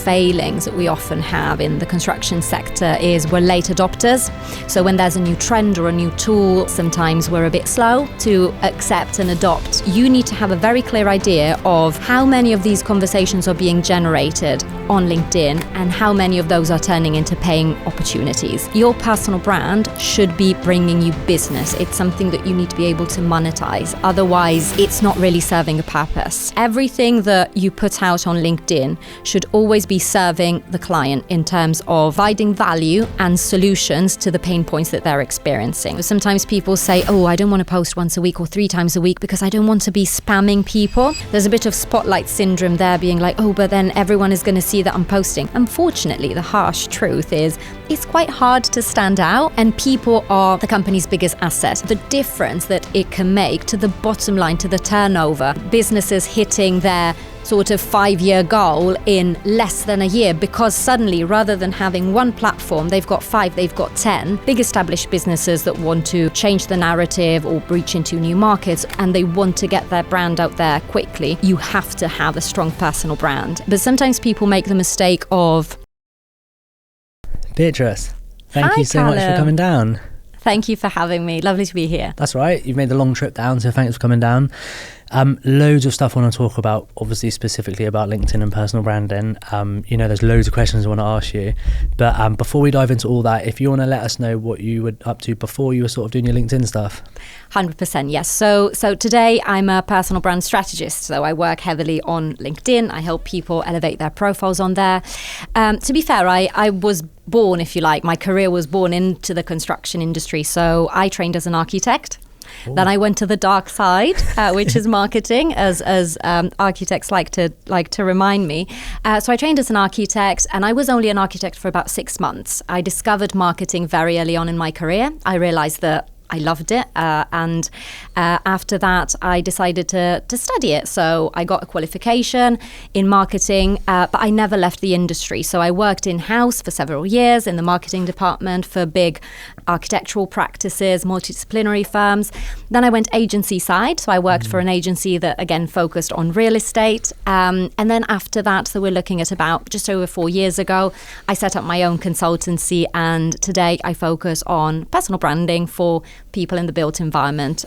failings that we often have in the construction sector is we're late adopters. So when there's a new trend or a new tool, sometimes we're a bit slow to accept and adopt. You need to have a very clear idea of how many of these conversations are being generated on LinkedIn and how many of those are turning into paying opportunities. Your personal brand should be bringing you business. It's something that you need to be able to monetize. Otherwise, it's not really serving a purpose. Everything that you put out on LinkedIn should always be serving the client in terms of providing value and solutions to the pain points that they're experiencing. Sometimes people say, oh, I don't want to post once a week or 3 times a week because I don't want to be spamming people. There's a bit of spotlight syndrome there, being like, oh, but then everyone is going to see that I'm posting. Unfortunately, the harsh truth is it's quite hard to stand out, and people are the company's biggest asset. The difference that it can make to the bottom line, to the turnover, businesses hitting their sort of 5-year goal in less than a year, because suddenly, rather than having one platform, they've got 5, they've got 10. Big established businesses that want to change the narrative or breach into new markets, and they want to get their brand out there quickly, you have to have a strong personal brand. But sometimes people make the mistake of... Beatrice, thank you so Callum. much for coming down. Thank you for having me. Lovely to be here. That's right. You've made the long trip down, so thanks for coming down. Loads of stuff I want to talk about, obviously specifically about LinkedIn and personal branding. There's loads of questions I want to ask you. But before we dive into all that, if you want to let us know what you were up to before you were sort of doing your LinkedIn stuff. 100%, yes. So today I'm a personal brand strategist. So I work heavily on LinkedIn. I help people elevate their profiles on there. To be fair, I was born, if you like, my career was born into the construction industry. So I trained as an architect. Ooh. Then I went to the dark side, which is marketing, as architects like to remind me. So I trained as an architect, and I was only an architect for about 6 months. I discovered marketing very early on in my career. I realized that I loved it, and after that I decided to study it. So I got a qualification in marketing, but I never left the industry. So I worked in-house for several years in the marketing department for big architectural practices, multidisciplinary firms. Then I went agency side, so I worked for an agency that again focused on real estate, and then after that, so we're looking at about just over 4 years ago, I set up my own consultancy, and today I focus on personal branding for people in the built environment,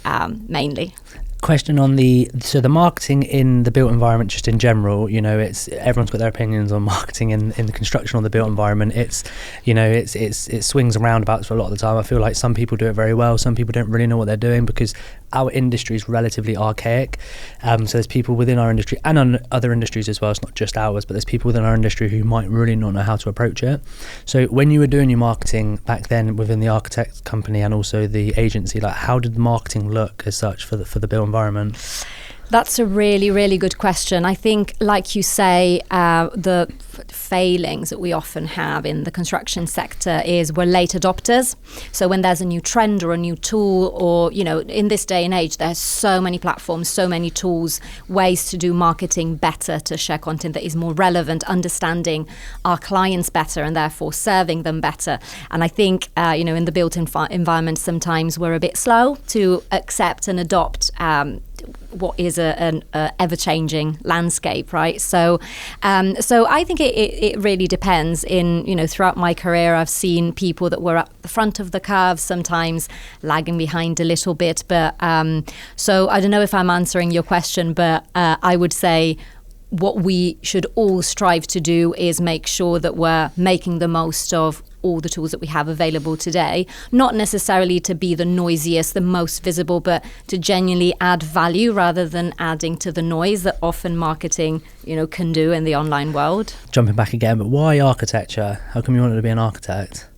mainly. Question on the marketing in the built environment, just in general, it's everyone's got their opinions on marketing in the construction or the built environment. It swings around about for a lot of the time. I feel like some people do it very well, some people don't really know what they're doing, because our industry is relatively archaic. So there's people within our industry and on other industries as well, it's not just ours, but there's people within our industry who might really not know how to approach it. So when you were doing your marketing back then within the architect company and also the agency, like how did marketing look as such for the built environment? That's a really, really good question. I think, like you say, the failings that we often have in the construction sector is we're late adopters. So when there's a new trend or a new tool, or, in this day and age, there's so many platforms, so many tools, ways to do marketing better, to share content that is more relevant, understanding our clients better and therefore serving them better. And I think, in the built environment, sometimes we're a bit slow to accept and adopt what is an ever-changing landscape, right? So I think it really depends. Throughout my career, I've seen people that were at the front of the curve, sometimes lagging behind a little bit. But so I don't know if I'm answering your question, but I would say what we should all strive to do is make sure that we're making the most of all the tools that we have available today, not necessarily to be the noisiest, the most visible, but to genuinely add value rather than adding to the noise that often marketing, can do in the online world. Jumping back again, but why architecture? How come you wanted to be an architect?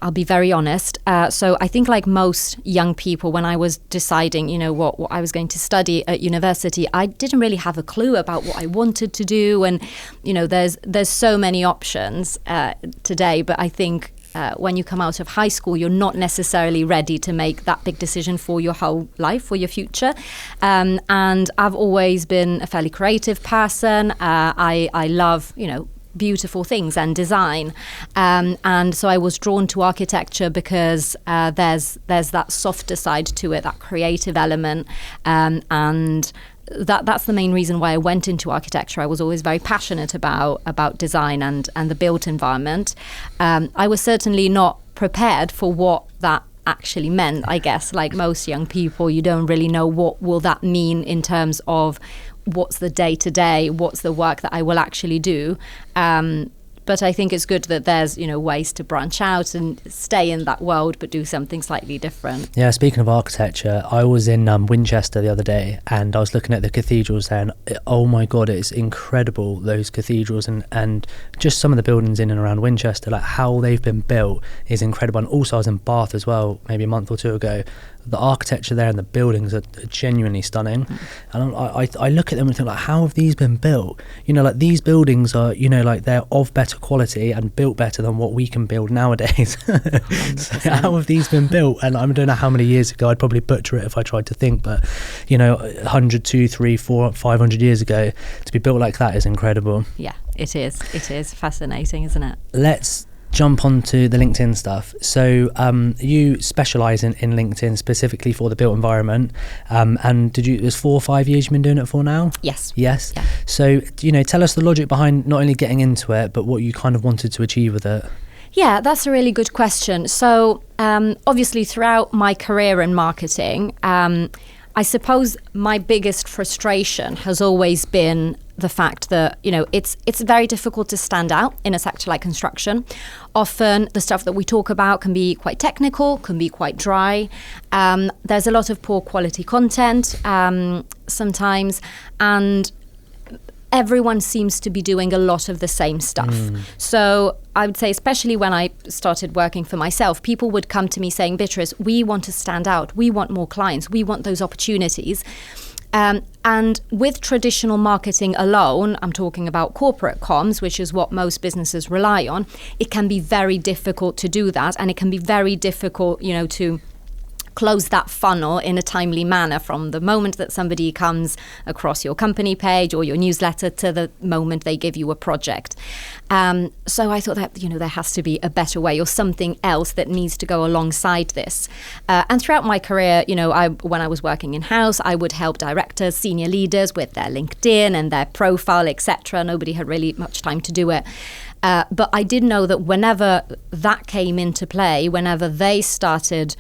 I'll be very honest. So I think, like most young people, when I was deciding, what I was going to study at university, I didn't really have a clue about what I wanted to do. And, there's so many options today. But I think when you come out of high school, you're not necessarily ready to make that big decision for your whole life, for your future. And I've always been a fairly creative person. I love, beautiful things and design, and so I was drawn to architecture because there's that softer side to it, that creative element, and that's the main reason why I went into architecture. I was always very passionate about design and the built environment. I was certainly not prepared for what that actually meant. I guess, like most young people, you don't really know what will that mean in terms of what's the day-to-day, what's the work that I will actually do. But I think it's good that there's, ways to branch out and stay in that world, but do something slightly different. Yeah, speaking of architecture, I was in Winchester the other day, and I was looking at the cathedrals there, and oh my God, it's incredible, those cathedrals and just some of the buildings in and around Winchester, like how they've been built is incredible. And also I was in Bath as well, maybe a month or two ago. The architecture there and the buildings are genuinely stunning. And I look at them and think, like, how have these been built? Like these buildings are, like they're of better quality and built better than what we can build nowadays. So how have these been built? And I don't know how many years ago. I'd probably butcher it if I tried to think, but 100, 200, 300, 400, 500 years ago, to be built like that is incredible. Yeah, it is. It is fascinating, isn't it? Let's jump onto the LinkedIn stuff. So you specialise in LinkedIn specifically for the built environment, and it was 4 or 5 years you've been doing it for now? Yes. Yeah. So tell us the logic behind not only getting into it, but what you kind of wanted to achieve with it. Yeah, that's a really good question. So obviously throughout my career in marketing, I suppose my biggest frustration has always been the fact that, it's very difficult to stand out in a sector like construction. Often the stuff that we talk about can be quite technical, can be quite dry. There's a lot of poor quality content sometimes, and everyone seems to be doing a lot of the same stuff. So I would say, especially when I started working for myself, people would come to me saying, Beatrice, we want to stand out. We want more clients. We want those opportunities. And with traditional marketing alone, I'm talking about corporate comms, which is what most businesses rely on, it can be very difficult to do that. And it can be very difficult, to close that funnel in a timely manner from the moment that somebody comes across your company page or your newsletter to the moment they give you a project. So I thought that, there has to be a better way or something else that needs to go alongside this. And throughout my career, when I was working in-house, I would help directors, senior leaders with their LinkedIn and their profile, etc. Nobody had really much time to do it. But I did know that whenever that came into play, whenever they started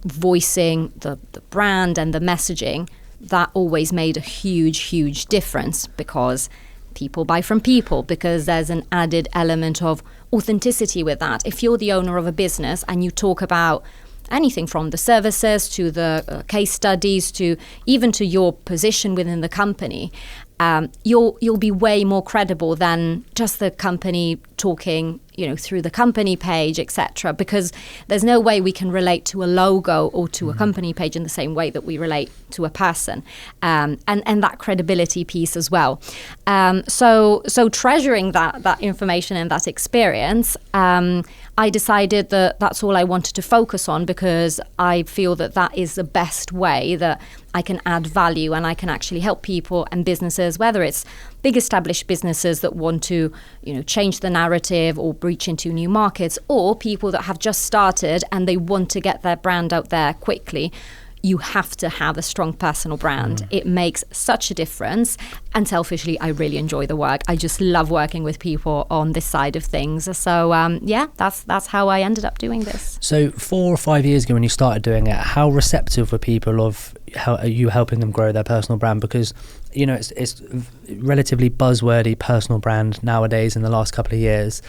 voicing the brand and the messaging, that always made a huge difference, because people buy from people, because there's an added element of authenticity with that. If you're the owner of a business and you talk about anything from the services to the case studies to even to your position within the company, you'll be way more credible than just the company talking, through the company page, etc. Because there's no way we can relate to a logo or to a company page in the same way that we relate to a person, and that credibility piece as well. So treasuring that information and that experience, I decided that that's all I wanted to focus on, because I feel that is the best way that I can add value and I can actually help people and businesses, whether it's big established businesses that want to, change the narrative or breach into new markets, or people that have just started and they want to get their brand out there quickly. You have to have a strong personal brand. It makes such a difference. And selfishly, I really enjoy the work. I just love working with people on this side of things. So that's how I ended up doing this. So 4 or 5 years ago when you started doing it, how receptive were people of you helping them grow their personal brand? Because it's relatively buzzwordy personal brand nowadays in the last couple of years.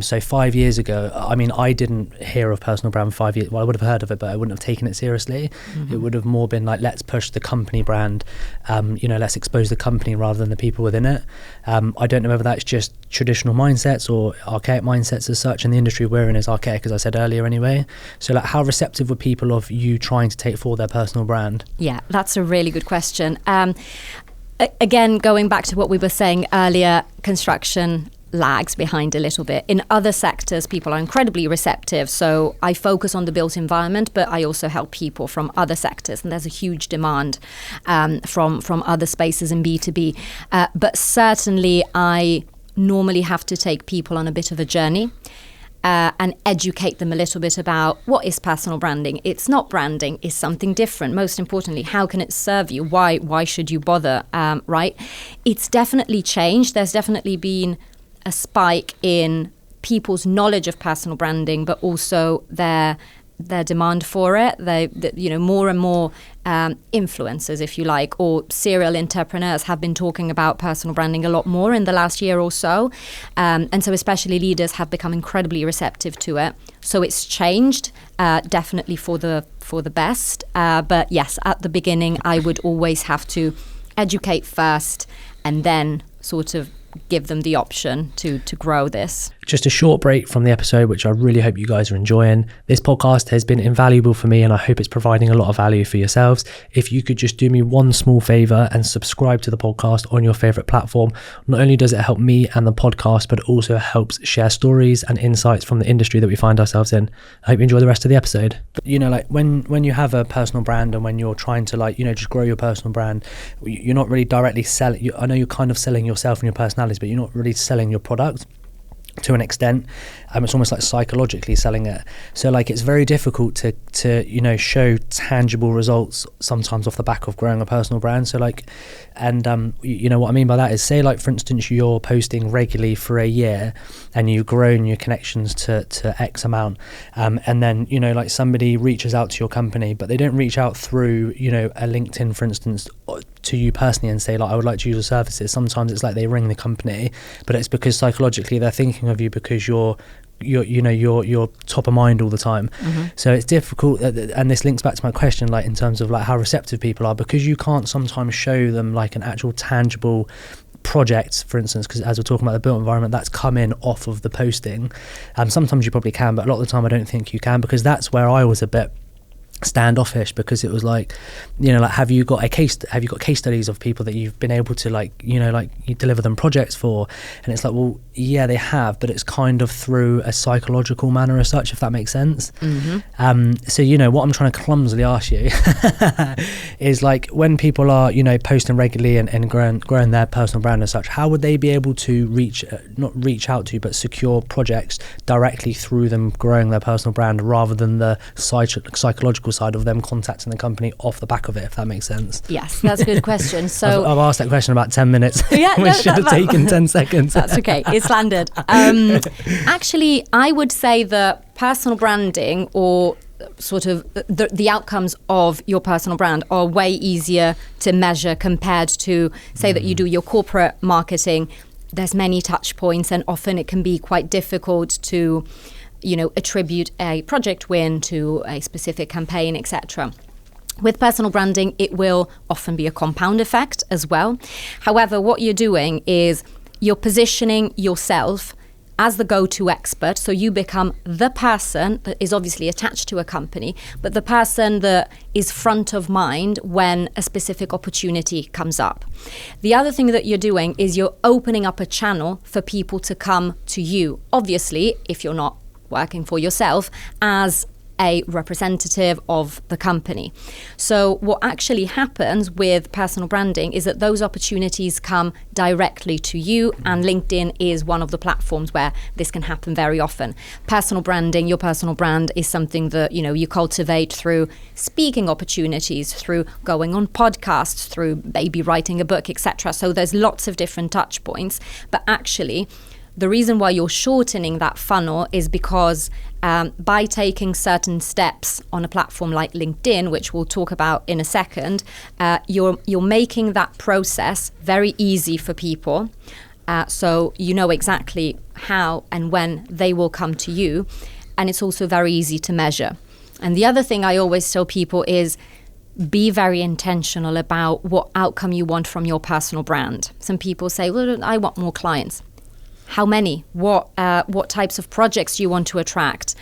So 5 years ago, I didn't hear of personal brand 5 years. Well, I would have heard of it, but I wouldn't have taken it seriously. It would have more been like, let's push the company brand. Let's expose the company rather than the people within it. I don't know whether that's just traditional mindsets or archaic mindsets as such, and the industry we're in is archaic, as I said earlier anyway. So like, how receptive were people of you trying to take forward their personal brand? Yeah, that's a really good question. Again, going back to what we were saying earlier, construction lags behind a little bit. In other sectors, people are incredibly receptive. So I focus on the built environment, but I also help people from other sectors. And there's a huge demand from other spaces in B2B. But certainly I normally have to take people on a bit of a journey. and educate them a little bit about what is personal branding. It's not branding, it's something different. Most importantly, how can it serve you? Why should you bother, right? It's definitely changed. There's definitely been a spike in people's knowledge of personal branding, but also their demand for it. More and more influencers, if you like, or serial entrepreneurs have been talking about personal branding a lot more in the last year or so. And so especially leaders have become incredibly receptive to it. So it's changed, definitely for the best. But yes, at the beginning, I would always have to educate first and then sort of give them the option to grow this. Just a short break from the episode, which I really hope you guys are enjoying. This podcast has been invaluable for me, and I hope it's providing a lot of value for yourselves. If you could just do me one small favor and subscribe to the podcast on your favorite platform, not only does it help me and the podcast, but it also helps share stories and insights from the industry that we find ourselves in. I hope you enjoy the rest of the episode. You know, like when you have a personal brand and when you're trying to just grow your personal brand, you're not really directly selling. I know you're kind of selling yourself and your personalities, but you're not really selling your product to an extent. It's almost like psychologically selling it. So it's very difficult to show tangible results sometimes off the back of growing a personal brand. So what I mean by that is, say for instance you're posting regularly for a year and you've grown your connections to X amount, and then somebody reaches out to your company, but they don't reach out through a LinkedIn, for instance, to you personally and say I would like to use your services. Sometimes it's they ring the company, but it's because psychologically they're thinking of you because you're top of mind all the time. Mm-hmm. So it's difficult, and this links back to my question, in terms of how receptive people are, because you can't sometimes show them an actual tangible project, for instance, because as we're talking about the built environment, that's come in off of the posting. Sometimes you probably can, but a lot of the time I don't think you can, because that's where I was a bit standoffish, because it was have you got case studies of people that you've been able to you deliver them projects for? And it's well, yeah, they have, but it's kind of through a psychological manner as such, if that makes sense. Mm-hmm. So what I'm trying to clumsily ask you is when people are posting regularly and growing their personal brand as such, how would they be able to not reach out to, but secure projects directly through them growing their personal brand, rather than the psychological side of them contacting the company off the back of it, if that makes sense? Yes, that's a good question. So I've asked that question about 10 minutes. Yeah, which should have taken 10 seconds. That's okay, it's landed. Actually, I would say that personal branding, or sort of the outcomes of your personal brand, are way easier to measure compared to, say, that you do your corporate marketing. There's many touch points, and often it can be quite difficult to attribute a project win to a specific campaign, etc. With personal branding, it will often be a compound effect as well. However, what you're doing is you're positioning yourself as the go-to expert. So you become the person that is obviously attached to a company, but the person that is front of mind when a specific opportunity comes up. The other thing that you're doing is you're opening up a channel for people to come to you. Obviously, if you're not working for yourself, as a representative of the company. So what actually happens with personal branding is that those opportunities come directly to you, and LinkedIn is one of the platforms where this can happen very often. Personal branding, your personal brand, is something that you cultivate through speaking opportunities, through going on podcasts, through maybe writing a book, etc. So there's lots of different touch points, but actually the reason why you're shortening that funnel is because by taking certain steps on a platform like LinkedIn, which we'll talk about in a second, you're making that process very easy for people. So you know exactly how and when they will come to you. And it's also very easy to measure. And the other thing I always tell people is be very intentional about what outcome you want from your personal brand. Some people say, well, I want more clients. How many? What types of projects do you want to attract?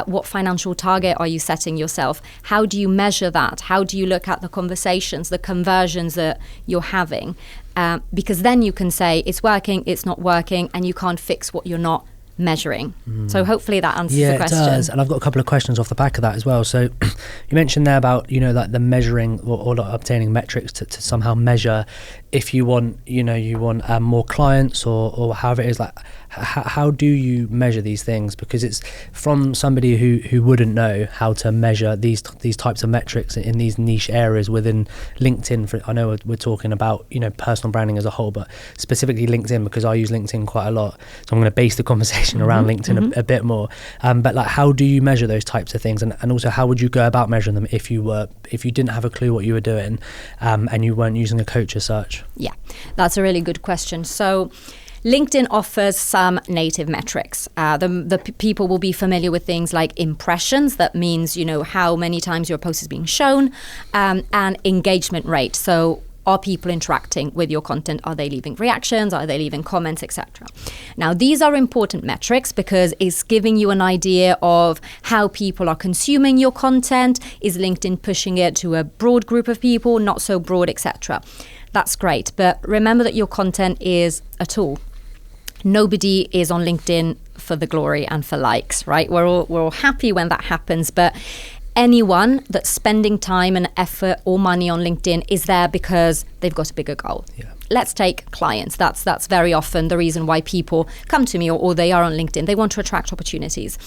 What financial target are you setting yourself? How do you measure that? How do you look at the conversations, the conversions that you're having? Because then you can say it's working, it's not working, and you can't fix what you're not measuring. So hopefully that answers the question. Yeah, it does. And I've got a couple of questions off the back of that as well. So you mentioned there about, the measuring or obtaining metrics to somehow measure. if you want, more clients or however it is, like how do you measure these things? Because it's from somebody who wouldn't know how to measure these types of metrics in these niche areas within LinkedIn. I know we're talking about, personal branding as a whole, but specifically LinkedIn, because I use LinkedIn quite a lot. So I'm going to base the conversation around LinkedIn a bit more. But like, how do you measure those types of things? And also, how would you go about measuring them if you didn't have a clue what you were doing, and you weren't using a coach as such? Yeah, that's a really good question. So LinkedIn offers some native metrics. The people will be familiar with things like impressions. That means, how many times your post is being shown, and engagement rate. So are people interacting with your content? Are they leaving reactions? Are they leaving comments, etc.? Now, these are important metrics because it's giving you an idea of how people are consuming your content. Is LinkedIn pushing it to a broad group of people, not so broad, etc.? That's great. But remember that your content is a tool. Nobody is on LinkedIn for the glory and for likes, right? We're all happy when that happens, but anyone that's spending time and effort or money on LinkedIn is there because they've got a bigger goal. Yeah. Let's take clients. That's very often the reason why people come to me or they are on LinkedIn. They want to attract opportunities.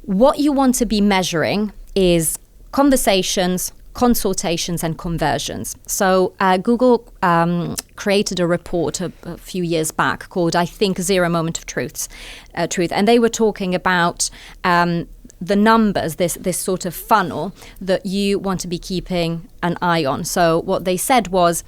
What you want to be measuring is conversations, consultations and conversions. So Google created a report a few years back called, I think, Zero Moment of Truth. And they were talking about the numbers, this sort of funnel that you want to be keeping an eye on. So what they said was,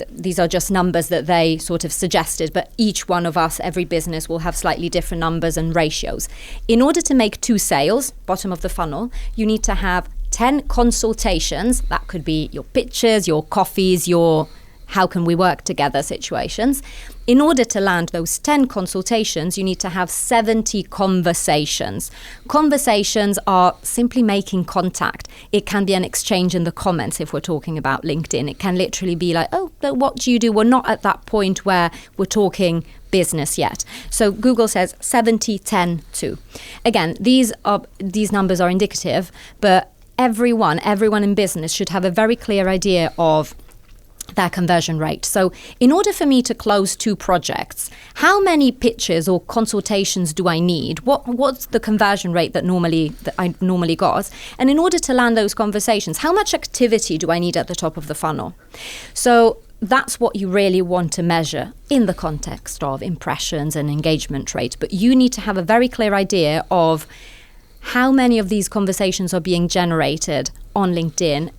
these are just numbers that they sort of suggested, but each one of us, every business will have slightly different numbers and ratios. In order to make 2 sales, bottom of the funnel, you need to have 10 consultations. That could be your pitches, your coffees, your how can we work together situations. In order to land those 10 consultations, you need to have 70 conversations. Conversations are simply making contact. It can be an exchange in the comments if we're talking about LinkedIn. It can literally be like, oh, but what do you do? We're not at that point where we're talking business yet. So Google says 70, 10, 2. Again, these numbers are indicative, but everyone in business should have a very clear idea of their conversion rate. So in order for me to close 2 projects, how many pitches or consultations do I need? What's the conversion rate that I normally got? And in order to land those conversations, how much activity do I need at the top of the funnel? So that's what you really want to measure in the context of impressions and engagement rate. But you need to have a very clear idea of how many of these conversations are being generated on LinkedIn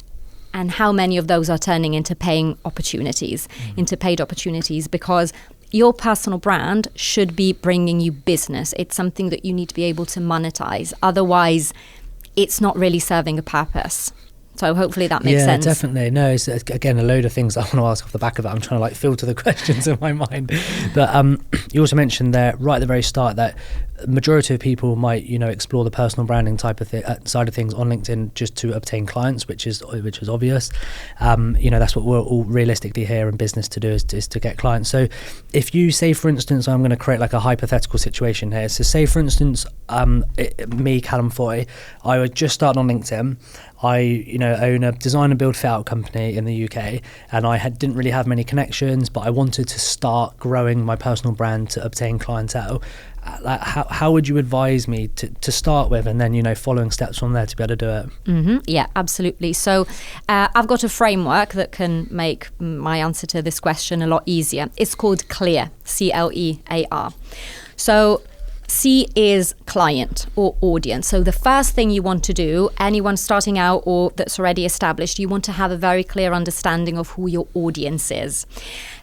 and how many of those are turning into paying opportunities, into paid opportunities, because your personal brand should be bringing you business. It's something that you need to be able to monetize. Otherwise, it's not really serving a purpose. So hopefully that makes sense. Yeah, definitely. No, it's again a load of things I want to ask off the back of that. I'm trying to filter the questions in my mind. But you also mentioned there right at the very start that majority of people might explore the personal branding type of side of things on LinkedIn just to obtain clients, which is obvious. That's what we're all realistically here in business to do is to get clients. So if you say, for instance, I'm going to create like a hypothetical situation here. So say, for instance, me, Callum Foy, I was just starting on LinkedIn. I own a design and build fit out company in the UK, and I didn't really have many connections, but I wanted to start growing my personal brand to obtain clientele. How would you advise me to start with, and then following steps from there to be able to do it? Mm-hmm. Yeah, absolutely. So I've got a framework that can make my answer to this question a lot easier. It's called CLEAR, CLEAR. So C is client or audience. So the first thing you want to do, anyone starting out or that's already established, you want to have a very clear understanding of who your audience is.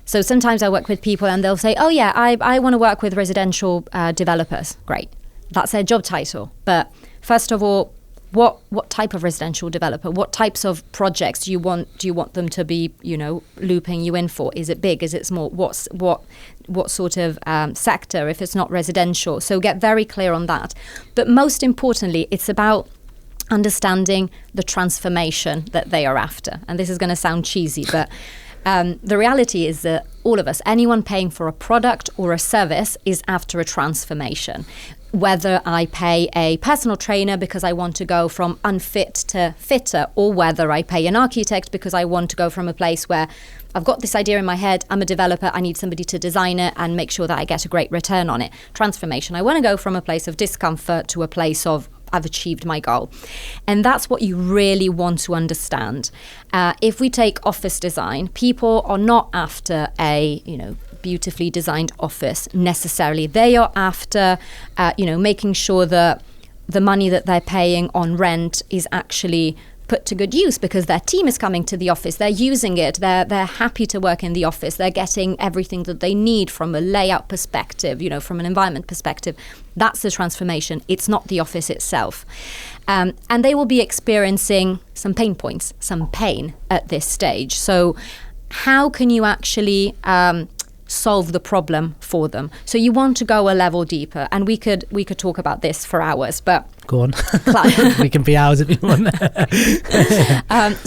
So sometimes I work with people and they'll say, oh yeah, I want to work with residential developers. Great. That's their job title. But first of all, what type of residential developer? What types of projects do you want them to be, looping you in for? Is it big? Is it small? What sort of sector if it's not residential? So get very clear on that. But most importantly, it's about understanding the transformation that they are after. And this is going to sound cheesy, but the reality is that all of us, anyone paying for a product or a service is after a transformation. Whether I pay a personal trainer because I want to go from unfit to fitter, or whether I pay an architect because I want to go from a place where I've got this idea in my head, I'm a developer, I need somebody to design it and make sure that I get a great return on it. Transformation. I want to go from a place of discomfort to a place of I've achieved my goal. And that's what you really want to understand. If we take office design, people are not after a, beautifully designed office necessarily. They are after, making sure that the money that they're paying on rent is actually put to good use because their team is coming to the office, they're using it, they're happy to work in the office, they're getting everything that they need from a layout perspective, from an environment perspective. That's the transformation. It's not the office itself. And they will be experiencing some pain points, some pain at this stage. So how can you actually solve the problem for them? So you want to go a level deeper, and we could talk about this for hours, but go on. We can be hours if you want.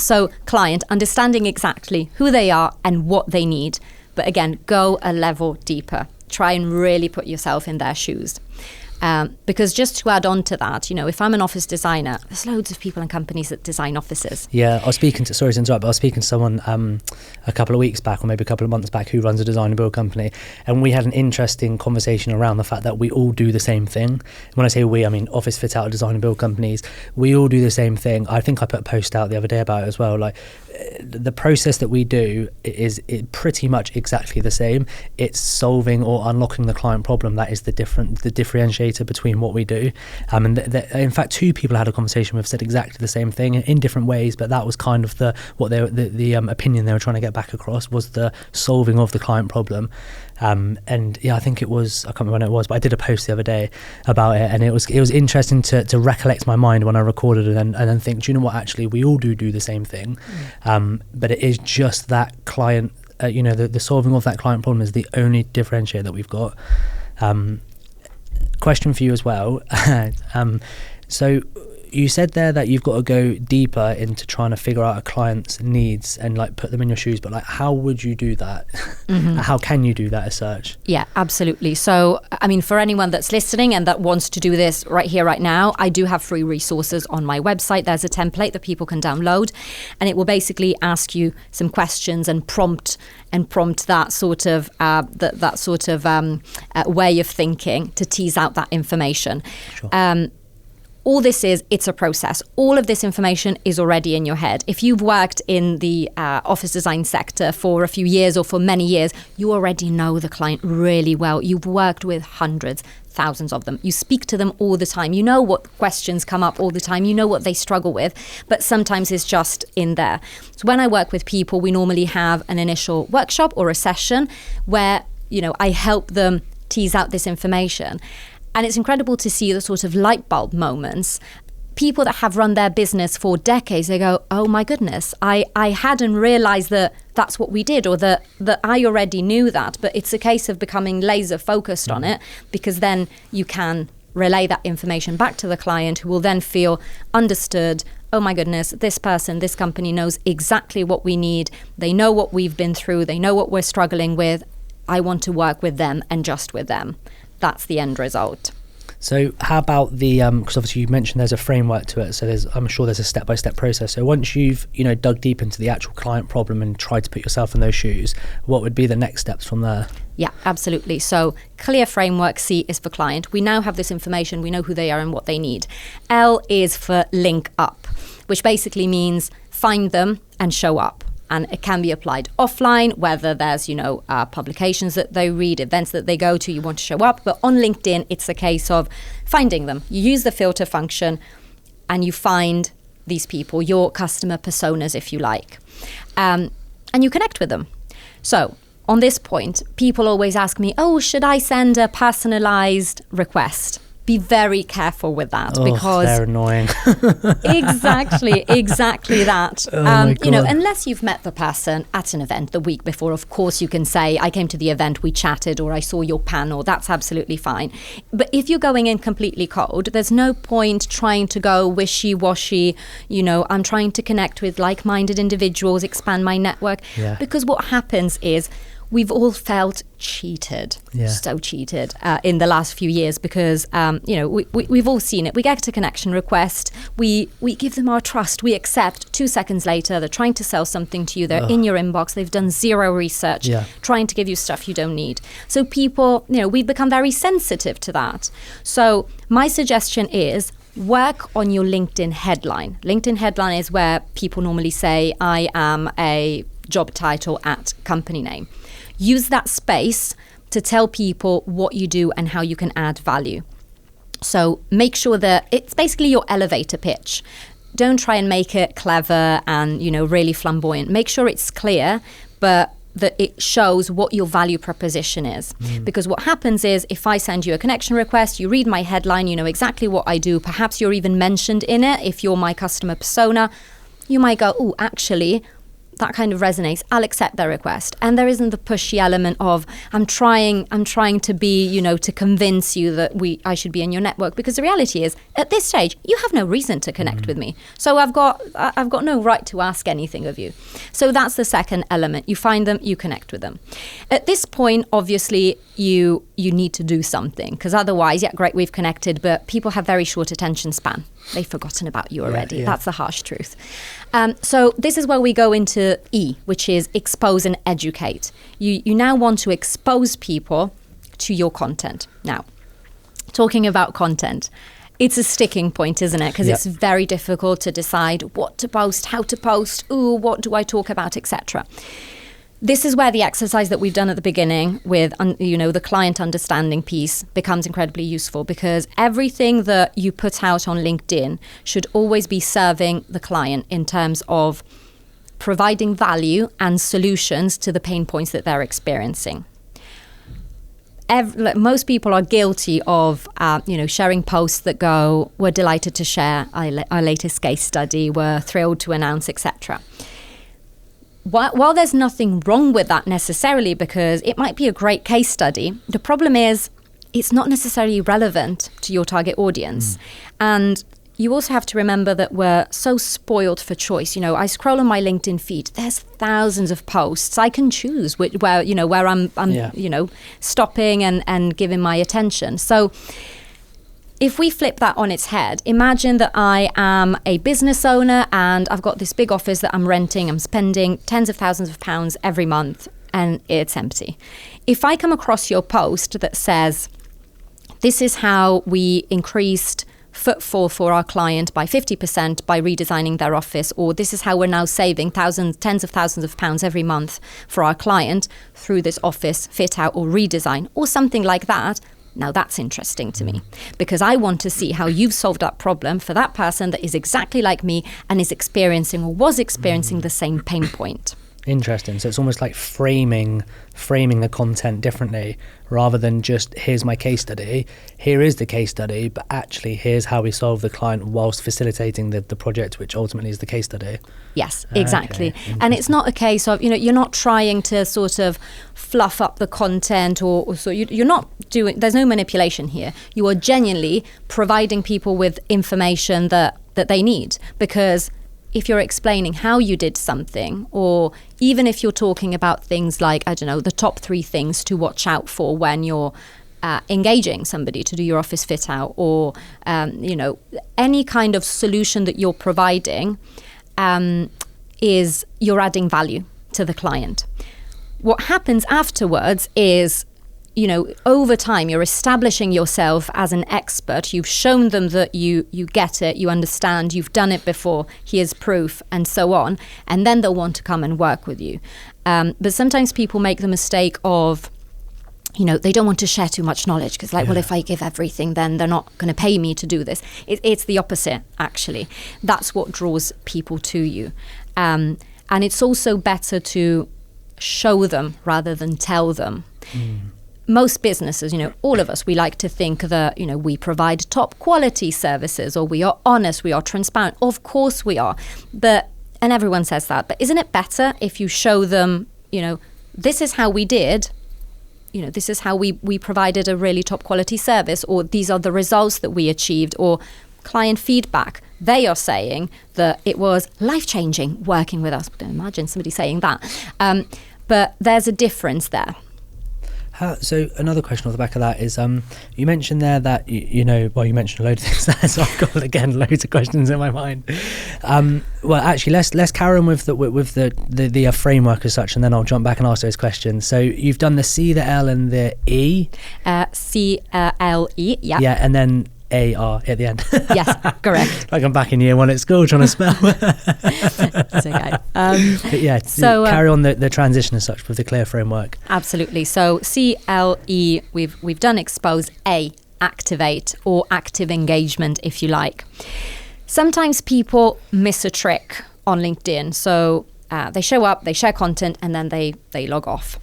So client, understanding exactly who they are and what they need, but again, go a level deeper. Try and really put yourself in their shoes. Because just to add on to that, if I'm an office designer, there's loads of people and companies that design offices. Yeah, I was speaking to someone a couple of weeks back, or maybe a couple of months back, who runs a design and build company, and we had an interesting conversation around the fact that we all do the same thing. When I say we, I mean office fit out design and build companies. We all do the same thing. I think I put a post out the other day about it as well. Like, the process that we do is pretty much exactly the same. It's solving or unlocking the client problem. That is the differentiator between what we do. And in fact, two people I had a conversation with said exactly the same thing in different ways, but that was kind of the opinion they were trying to get back across, was the solving of the client problem. And yeah, I think it was, I can't remember when it was, but I did a post the other day about it, and it was interesting to recollect my mind when I recorded it and then think, do you know what, actually we all do the same thing. But it is just that client, the solving of that client problem is the only differentiator that we've got. Question for you as well. So you said there that you've got to go deeper into trying to figure out a client's needs and like put them in your shoes, but like, how would you do that? Mm-hmm. How can you do that as such? Yeah, absolutely. So, I mean, for anyone that's listening and that wants to do this right here, right now, I do have free resources on my website. There's a template that people can download, and it will basically ask you some questions and prompt that sort of way of thinking to tease out that information. Sure. All this it's a process. All of this information is already in your head. If you've worked in the office design sector for a few years or for many years, you already know the client really well. You've worked with hundreds, thousands of them. You speak to them all the time. You know what questions come up all the time. You know what they struggle with, but sometimes it's just in there. So when I work with people, we normally have an initial workshop or a session where, I help them tease out this information. And it's incredible to see the sort of light bulb moments. People that have run their business for decades, they go, oh my goodness, I hadn't realized that that's what we did, or that I already knew that. But it's a case of becoming laser focused on it, because then you can relay that information back to the client, who will then feel understood. Oh my goodness, this person, this company knows exactly what we need. They know what we've been through. They know what we're struggling with. I want to work with them and just with them. That's the end result. So how about because obviously you mentioned there's a framework to it, so I'm sure there's a step-by-step process. So once you've dug deep into the actual client problem and tried to put yourself in those shoes, what would be the next steps from there? Yeah, absolutely. So clear framework. C is for client. We now have this information. We know who they are and what they need. L is for link up, which basically means find them and show up. And it can be applied offline, whether there's, publications that they read, events that they go to, you want to show up. But on LinkedIn, it's a case of finding them. You use the filter function and you find these people, your customer personas, if you like. And you connect with them. So on this point, people always ask me, should I send a personalized request? Be very careful with that, because they're annoying. exactly that. Unless you've met the person at an event the week before, of course you can say, I came to the event, we chatted, or I saw your panel. That's absolutely fine. But if you're going in completely cold, there's no point trying to go wishy-washy. I'm trying to connect with like-minded individuals, expand my network. Yeah. Because what happens is, we've all felt cheated, so cheated in the last few years because, we've all seen it. We get a connection request, we give them our trust, we accept. 2 seconds later, they're trying to sell something to you, they're in your inbox, they've done zero research, trying to give you stuff you don't need. So people, we've become very sensitive to that. So my suggestion is work on your LinkedIn headline. LinkedIn headline is where people normally say, I am a job title at company name. Use that space to tell people what you do and how you can add value. So make sure that it's basically your elevator pitch. Don't try and make it clever and, really flamboyant. Make sure it's clear, but that it shows what your value proposition is. Because what happens is, if I send you a connection request, you read my headline, you know exactly what I do. Perhaps you're even mentioned in it. If you're my customer persona, you might go, oh, actually, that kind of resonates, I'll accept their request. And there isn't the pushy element of I'm trying to be, to convince you that I should be in your network, because the reality is at this stage you have no reason to connect with me. So I've got no right to ask anything of you. So that's the second element. You find them, you connect with them. At this point, obviously you need to do something, because otherwise, yeah, great, we've connected, but people have very short attention span. They've forgotten about you already. Yeah. That's the harsh truth. So this is where we go into E, which is expose and educate. You now want to expose people to your content. Now, talking about content, it's a sticking point, isn't it? Because it's very difficult to decide what to post, how to post, what do I talk about, etc. This is where the exercise that we've done at the beginning with, the client understanding piece becomes incredibly useful, because everything that you put out on LinkedIn should always be serving the client in terms of providing value and solutions to the pain points that they're experiencing. Most people are guilty of, sharing posts that go, we're delighted to share our latest case study, we're thrilled to announce, etc. While there's nothing wrong with that necessarily, because it might be a great case study, the problem is it's not necessarily relevant to your target audience. And you also have to remember that we're so spoiled for choice. I scroll on my LinkedIn feed, there's thousands of posts. I can choose where I'm stopping and giving my attention. So if we flip that on its head, imagine that I am a business owner and I've got this big office that I'm renting. I'm spending tens of thousands of pounds every month and it's empty. If I come across your post that says, this is how we increased footfall for our client by 50% by redesigning their office, or this is how we're now saving tens of thousands of pounds every month for our client through this office fit out or redesign, or something like that, now that's interesting to me, because I want to see how you've solved that problem for that person that is exactly like me and is experiencing or was experiencing the same pain point. Interesting. So it's almost like framing the content differently, rather than just, here's my case study, here is the case study, but actually here's how we solve the client whilst facilitating the project, which ultimately is the case study. Yes, exactly. Okay. And it's not a case of, you're not trying to sort of fluff up the content or so you're not doing, there's no manipulation here. You are genuinely providing people with information that they need, because if you're explaining how you did something, or even if you're talking about things like, I don't know, the top 3 things to watch out for when you're engaging somebody to do your office fit out, or, any kind of solution that you're providing, is you're adding value to the client. What happens afterwards is, over time, you're establishing yourself as an expert. You've shown them that you get it, you understand, you've done it before, here's proof, and so on. And then they'll want to come and work with you. But sometimes people make the mistake of, they don't want to share too much knowledge, because well, if I give everything, then they're not going to pay me to do this. It's the opposite, actually. That's what draws people to you. And it's also better to show them rather than tell them. Most businesses, all of us, we like to think that, we provide top quality services, or we are honest, we are transparent. Of course we are. And everyone says that. But isn't it better if you show them, this is how we did, this is how we provided a really top quality service, or these are the results that we achieved, or client feedback. They are saying that it was life-changing working with us. Don't imagine somebody saying that. But there's a difference there. So another question off the back of that is, you mentioned there that you mentioned a load of things there, so I've got again loads of questions in my mind. Well, actually, let's carry on with the framework as such, and then I'll jump back and ask those questions. So you've done the C, the L, and the E. C-L-E, yeah. Yeah, and then A-R at the end. Yes, correct. Like I'm back in year one at school trying to spell. It's okay. But yeah, so carry on the transition as such with the clear framework. Absolutely. So C-L-E, we've done expose. A, activate, or active engagement, if you like. Sometimes people miss a trick on LinkedIn. So they show up, they share content, and then they log off.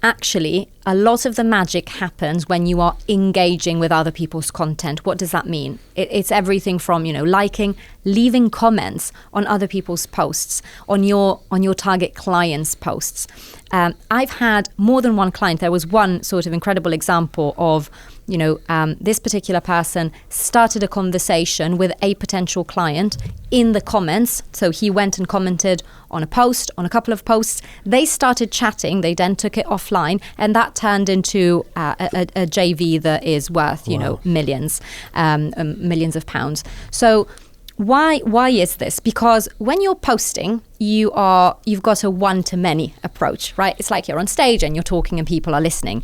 Actually, a lot of the magic happens when you are engaging with other people's content. What does that mean? It's everything from, liking, leaving comments on other people's posts, on your target clients' posts. I've had more than one client. There was one sort of incredible example of, this particular person started a conversation with a potential client in the comments. So he went and commented on a post, on a couple of posts. They started chatting. They then took it offline, and that turned into a JV that is worth, millions, millions of pounds. So why is this? Because when you're posting, you've got a one-to-many approach, right? It's like you're on stage and you're talking and people are listening.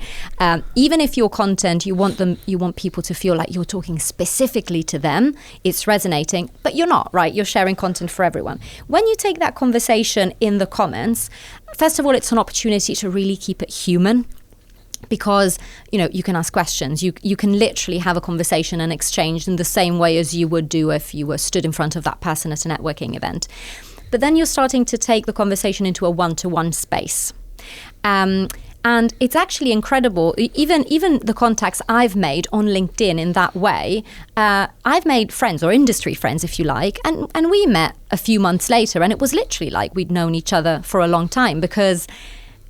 Even if your content, you want people to feel like you're talking specifically to them, it's resonating, but you're not, right? You're sharing content for everyone. When you take that conversation in the comments, first of all, it's an opportunity to really keep it human. Because, you can ask questions. You can literally have a conversation and exchange in the same way as you would do if you were stood in front of that person at a networking event. But then you're starting to take the conversation into a one-to-one space. And it's actually incredible. Even the contacts I've made on LinkedIn in that way, I've made friends or industry friends, if you like, and we met a few months later, and it was literally like we'd known each other for a long time, because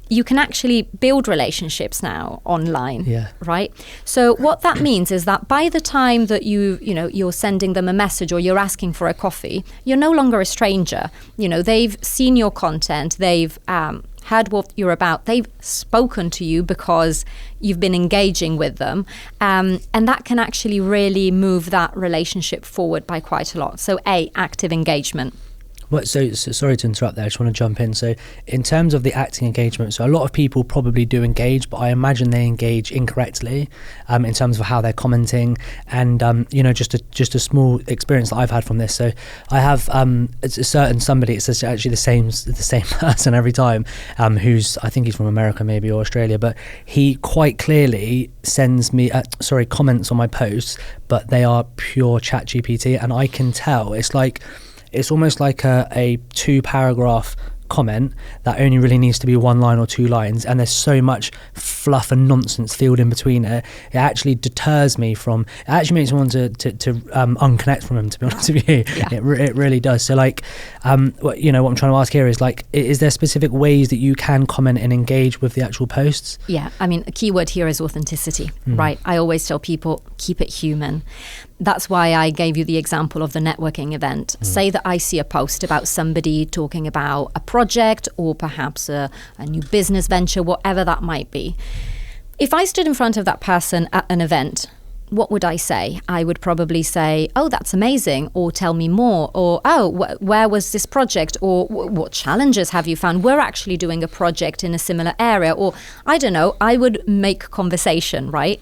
you can actually build relationships now online, right? So what that means is that by the time that you're sending them a message or you're asking for a coffee, you're no longer a stranger. They've seen your content, they've heard what you're about, they've spoken to you because you've been engaging with them, and that can actually really move that relationship forward by quite a lot. So active engagement. So sorry to interrupt there, I just want to jump in. So in terms of the acting engagement, so a lot of people probably do engage, but I imagine they engage incorrectly in terms of how they're commenting. And just a small experience that I've had from this. So I have it's a certain somebody, it's actually the same person every time, who's, I think he's from America maybe, or Australia, but he quite clearly sends me comments on my posts, but they are pure ChatGPT, and I can tell it's almost like a 2-paragraph comment that only really needs to be 1 line or 2 lines, and there's so much fluff and nonsense filled in between it. It actually deters me from, it actually makes me want to unconnect from him, to be honest with you. It really does. So what I'm trying to ask here is, is there specific ways that you can comment and engage with the actual posts? Yeah, I mean, a key word here is authenticity, right? I always tell people, keep it human. That's why I gave you the example of the networking event. Say that I see a post about somebody talking about a project or perhaps a new business venture, whatever that might be. If I stood in front of that person at an event, what would I say? I would probably say, oh, that's amazing, or tell me more, or where was this project, or what challenges have you found? We're actually doing a project in a similar area, or I don't know, I would make conversation, right?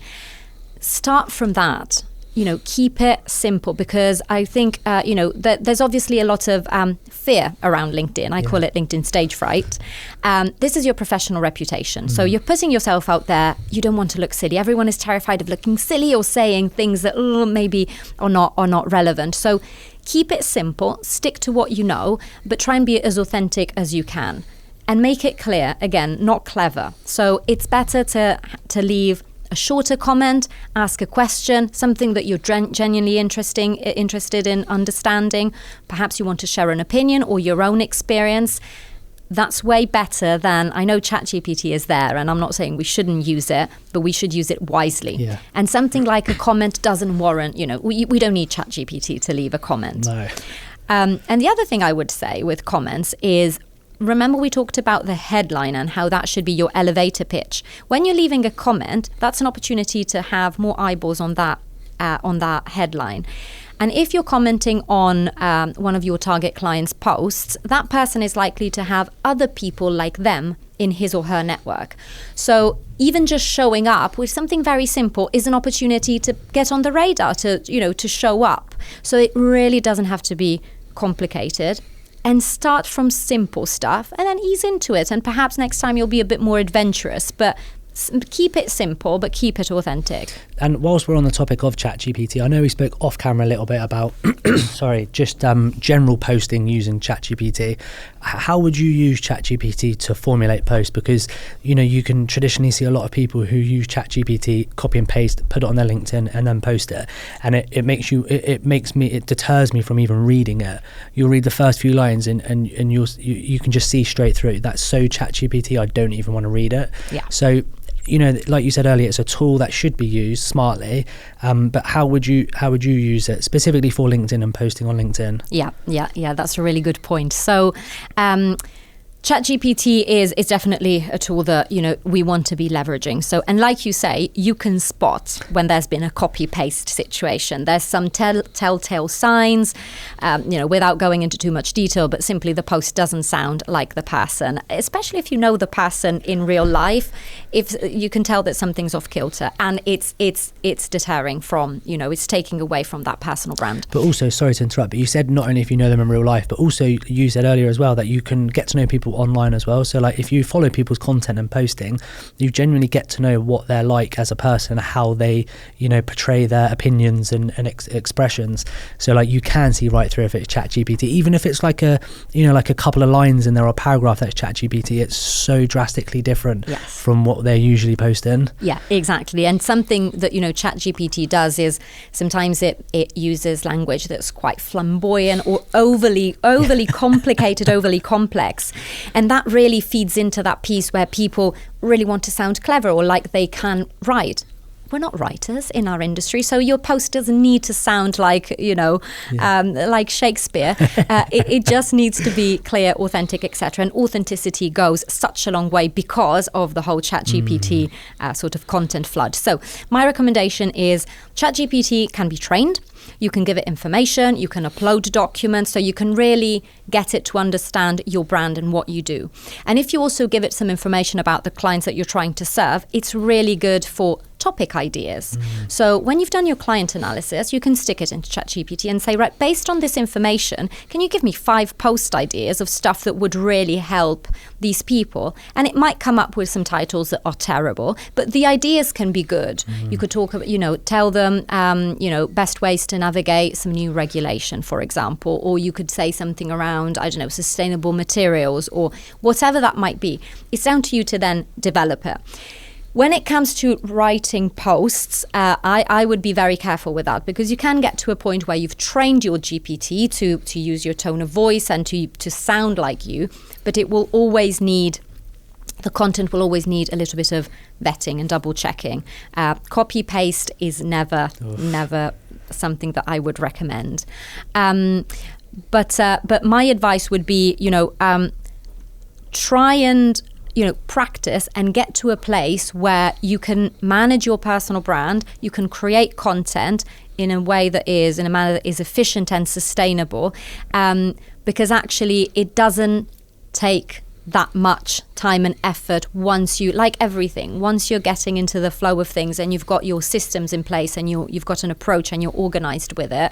Start from that. Keep it simple, because I think, there's obviously a lot of fear around LinkedIn. I call it LinkedIn stage fright. This is your professional reputation. So you're putting yourself out there. You don't want to look silly. Everyone is terrified of looking silly or saying things that maybe are not relevant. So keep it simple, stick to what you know, but try and be as authentic as you can. And make it clear, again, not clever. So it's better to leave a shorter comment, ask a question, something that you're genuinely interested in understanding. Perhaps you want to share an opinion or your own experience. That's way better than, I know ChatGPT is there, and I'm not saying we shouldn't use it, but we should use it wisely. Yeah. And something like a comment doesn't warrant, we don't need ChatGPT to leave a comment. No. And the other thing I would say with comments is remember we talked about the headline and how that should be your elevator pitch. When you're leaving a comment, that's an opportunity to have more eyeballs on that headline. And if you're commenting on one of your target clients' posts, that person is likely to have other people like them in his or her network. So even just showing up with something very simple is an opportunity to get on the radar, to show up. So it really doesn't have to be complicated. And start from simple stuff and then ease into it. And perhaps next time you'll be a bit more adventurous, but keep it simple, but keep it authentic. And whilst we're on the topic of ChatGPT, I know we spoke off camera a little bit about, general posting using ChatGPT. How would you use ChatGPT to formulate posts? Because, you can traditionally see a lot of people who use ChatGPT, copy and paste, put it on their LinkedIn and then post it. And it deters me from even reading it. You'll read the first few lines and you can just see straight through. That's so ChatGPT, I don't even want to read it. Yeah. So, like you said earlier, it's a tool that should be used smartly. But how would you use it specifically for LinkedIn and posting on LinkedIn? Yeah. That's a really good point. So, ChatGPT is definitely a tool that, we want to be leveraging. So, and like you say, you can spot when there's been a copy-paste situation. There's some telltale signs, without going into too much detail, but simply the post doesn't sound like the person, especially if you know the person in real life. If you can tell that something's off kilter, and it's deterring from, it's taking away from that personal brand. But also, sorry to interrupt, but you said not only if you know them in real life, but also you said earlier as well that you can get to know people online as well. So like if you follow people's content and posting, you genuinely get to know what they're like as a person, how they portray their opinions and expressions. So like you can see right through if it's ChatGPT, even if it's like a couple of lines in there or a paragraph that's ChatGPT. It's so drastically different from what they're usually posting. Yeah, exactly. And something that ChatGPT does is sometimes it uses language that's quite flamboyant or overly complicated, overly complex. And that really feeds into that piece where people really want to sound clever or like they can write. We're not writers in our industry, so your post doesn't need to sound like, like Shakespeare. It just needs to be clear, authentic, etc. And authenticity goes such a long way because of the whole ChatGPT sort of content flood. So my recommendation is ChatGPT can be trained. You can give it information, you can upload documents, so you can really get it to understand your brand and what you do. And if you also give it some information about the clients that you're trying to serve, it's really good for topic ideas. So when you've done your client analysis, you can stick it into ChatGPT and say, right, based on this information, can you give me 5 post ideas of stuff that would really help these people? And it might come up with some titles that are terrible, but the ideas can be good. You could talk about, tell them, best ways to navigate some new regulation, for example, or you could say something around, sustainable materials or whatever that might be. It's down to you to then develop it. When it comes to writing posts, I would be very careful with that, because you can get to a point where you've trained your GPT to use your tone of voice and to sound like you, but the content will always need a little bit of vetting and double checking. Copy paste is never something that I would recommend. But my advice would be, try and practice and get to a place where you can manage your personal brand, you can create content in a manner that is efficient and sustainable, because actually it doesn't take that much time and effort once you're getting into the flow of things and you've got your systems in place and you've got an approach and you're organized with it.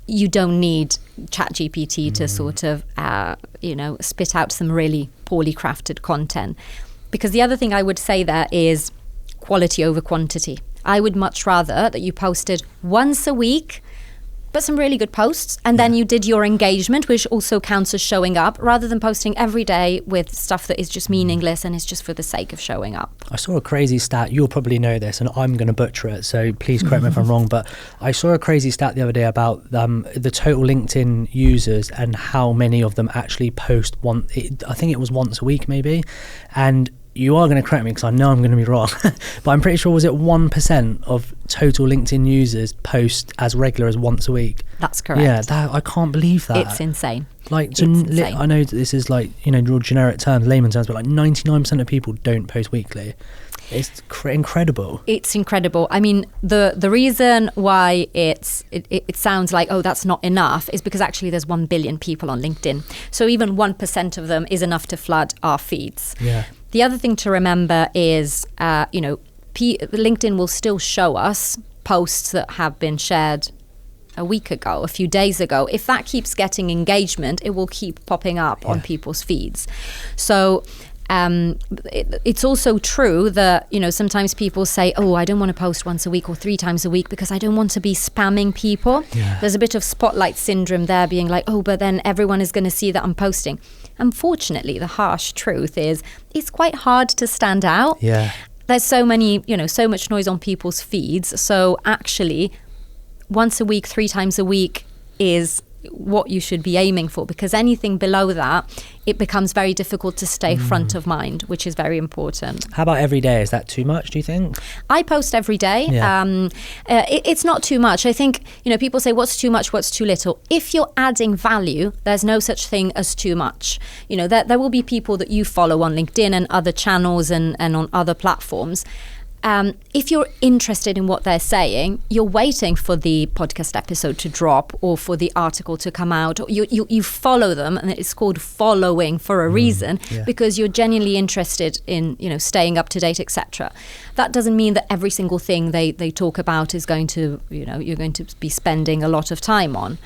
You don't need ChatGPT to sort of, spit out some really poorly crafted content. Because the other thing I would say there is quality over quantity. I would much rather that you posted once a week, but some really good posts, and then you did your engagement, which also counts as showing up, rather than posting every day with stuff that is just meaningless and is just for the sake of showing up. I saw a crazy stat, you'll probably know this, and I'm going to butcher it, so please correct me if I'm wrong, but I saw a crazy stat the other day about the total LinkedIn users and how many of them actually post I think it was once a week maybe, and you are going to correct me because I know I'm going to be wrong, but I'm pretty sure, was it 1% of total LinkedIn users post as regular as once a week? That's correct. Yeah, I can't believe that. It's insane. Like, insane. I know that this is like, real generic terms, layman terms, but like 99% of people don't post weekly. It's incredible. It's incredible. I mean, the reason why it sounds like, oh, that's not enough, is because actually there's 1 billion people on LinkedIn. So even 1% of them is enough to flood our feeds. Yeah. The other thing to remember is, LinkedIn will still show us posts that have been shared a week ago, a few days ago. If that keeps getting engagement, it will keep popping up on people's feeds. So it's also true that, sometimes people say, oh, I don't want to post once a week or 3 times a week because I don't want to be spamming people. Yeah. There's a bit of spotlight syndrome there, being like, oh, but then everyone is going to see that I'm posting. Unfortunately, the harsh truth is it's quite hard to stand out. Yeah. There's so much noise on people's feeds. So actually, once a week, 3 times a week is what you should be aiming for, because anything below that, it becomes very difficult to stay front of mind, which is very important. How about every day? Is that too much, do you think? I post every day. Yeah. It's not too much. I think, people say, what's too much, what's too little? If you're adding value, there's no such thing as too much. There will be people that you follow on LinkedIn and other channels and on other platforms. If you're interested in what they're saying, you're waiting for the podcast episode to drop or for the article to come out. You follow them, and it's called following for a reason, because you're genuinely interested in staying up to date, etc. That doesn't mean that every single thing they talk about is going to you're going to be spending a lot of time on.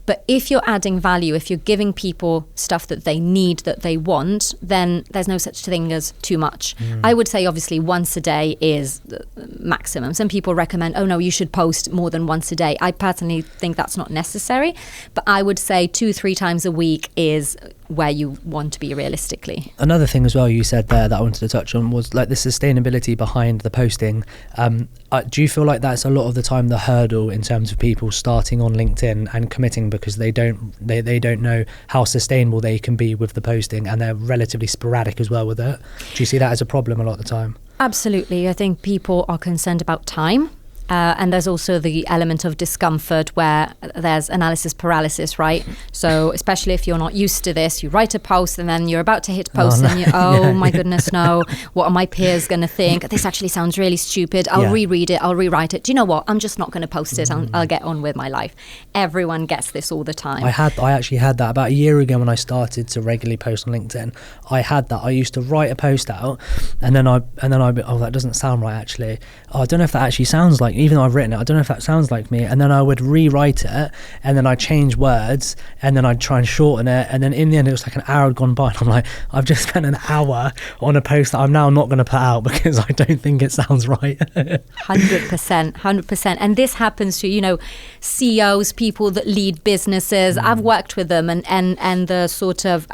But if you're adding value, if you're giving people stuff that they need, that they want, then there's no such thing as too much. I would say, obviously, once a day is the maximum. Some people recommend, oh, no, you should post more than once a day. I personally think that's not necessary. But I would say 2-3 times a week is where you want to be realistically. Another thing as well you said there that I wanted to touch on was like the sustainability behind the posting. Do you feel like that's a lot of the time the hurdle in terms of people starting on LinkedIn and committing, because they don't know how sustainable they can be with the posting, and they're relatively sporadic as well with it? Do you see that as a problem a lot of the time? Absolutely. I think people are concerned about time. And there's also the element of discomfort where there's analysis paralysis, right? So especially if you're not used to this, you write a post and then you're about to hit post and you're, my goodness, no, what are my peers going to think? This actually sounds really stupid. I'll reread it, I'll rewrite it. Do you know what? I'm just not going to post it. I'll get on with my life. Everyone gets this all the time. I actually had that about a year ago when I started to regularly post on LinkedIn. I had that. I used to write a post out and then I that doesn't sound right actually. I don't know if that actually sounds like, even though I've written it, I don't know if that sounds like me. And then I would rewrite it, and then I'd change words, and then I'd try and shorten it. And then in the end, it was like an hour had gone by. And I'm like, I've just spent an hour on a post that I'm now not going to put out because I don't think it sounds right. 100%. And this happens to, CEOs, people that lead businesses. I've worked with them, and the sort of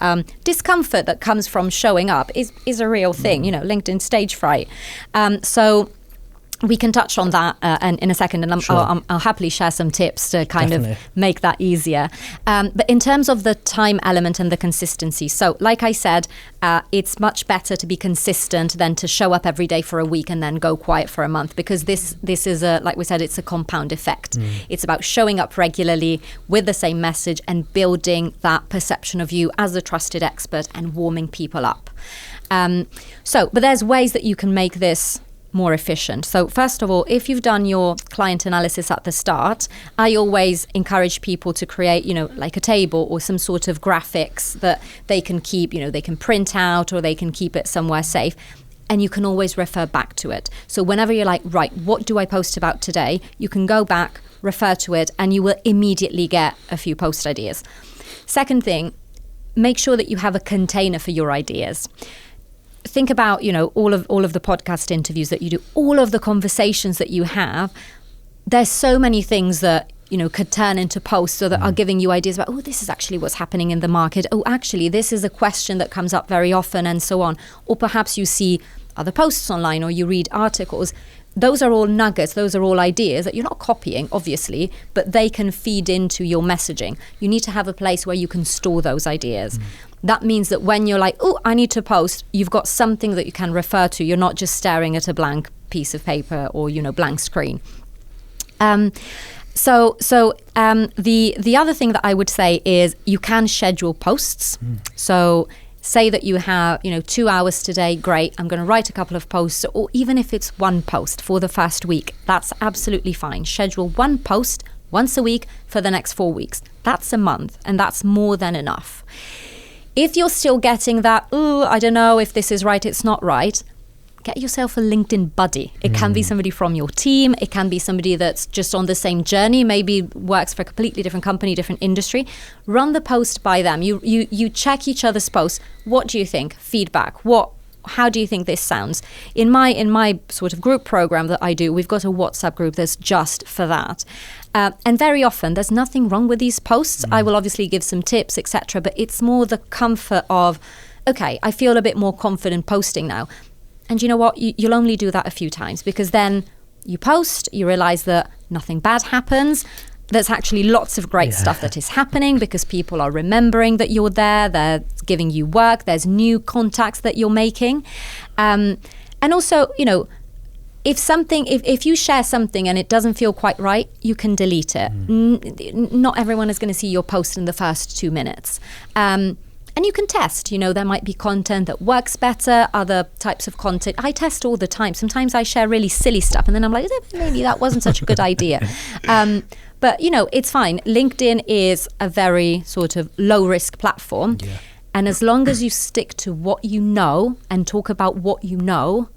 discomfort that comes from showing up is a real thing, LinkedIn stage fright. So we can touch on that in a second, and I'll happily share some tips to kind of make that easier. But in terms of the time element and the consistency, so like I said, it's much better to be consistent than to show up every day for a week and then go quiet for a month, because this is like we said, it's a compound effect. It's about showing up regularly with the same message and building that perception of you as a trusted expert and warming people up. But there's ways that you can make this more efficient. So first of all, if you've done your client analysis at the start, I always encourage people to create, like a table or some sort of graphics that they can keep, they can print out or they can keep it somewhere safe. And you can always refer back to it. So whenever you're like, right, what do I post about today? You can go back, refer to it, and you will immediately get a few post ideas. Second thing, make sure that you have a container for your ideas. Think about, all of the podcast interviews that you do, all of the conversations that you have. There's so many things that, could turn into posts or that are giving you ideas about, oh, this is actually what's happening in the market. Oh, actually, this is a question that comes up very often, and so on. Or perhaps you see other posts online or you read articles. those are all nuggets, those are all ideas that you're not copying, obviously, but they can feed into your messaging. You need to have a place where you can store those ideas. That means that when you're like, oh, I need to post, you've got something that you can refer to. You're not just staring at a blank piece of paper or, blank screen. So the other thing that I would say is you can schedule posts. So say that you have, 2 hours today, great, I'm going to write a couple of posts, or even if it's one post for the first week, that's absolutely fine. Schedule one post once a week for the next 4 weeks. That's a month, and that's more than enough. If you're still getting that, I don't know if this is right, it's not right, get yourself a LinkedIn buddy. It can be somebody from your team. It can be somebody that's just on the same journey, maybe works for a completely different company, different industry. Run the post by them. You check each other's posts. What do you think? Feedback. How do you think this sounds? In my sort of group program that I do, we've got a WhatsApp group that's just for that. And very often there's nothing wrong with these posts. I will obviously give some tips, etc. But it's more the comfort of, okay, I feel a bit more confident posting now. And you know what? You'll only do that a few times, because then you post, you realize that nothing bad happens. There's actually lots of great stuff that is happening because people are remembering that you're there. They're giving you work. There's new contacts that you're making. And also, if you share something and it doesn't feel quite right, you can delete it. Not everyone is going to see your post in the first 2 minutes. And you can test, there might be content that works better, other types of content. I test all the time. Sometimes I share really silly stuff and then I'm like, maybe that wasn't such a good idea. But, it's fine. LinkedIn is a very sort of low risk platform. Yeah. And as long as you stick to what you know and talk about what you know,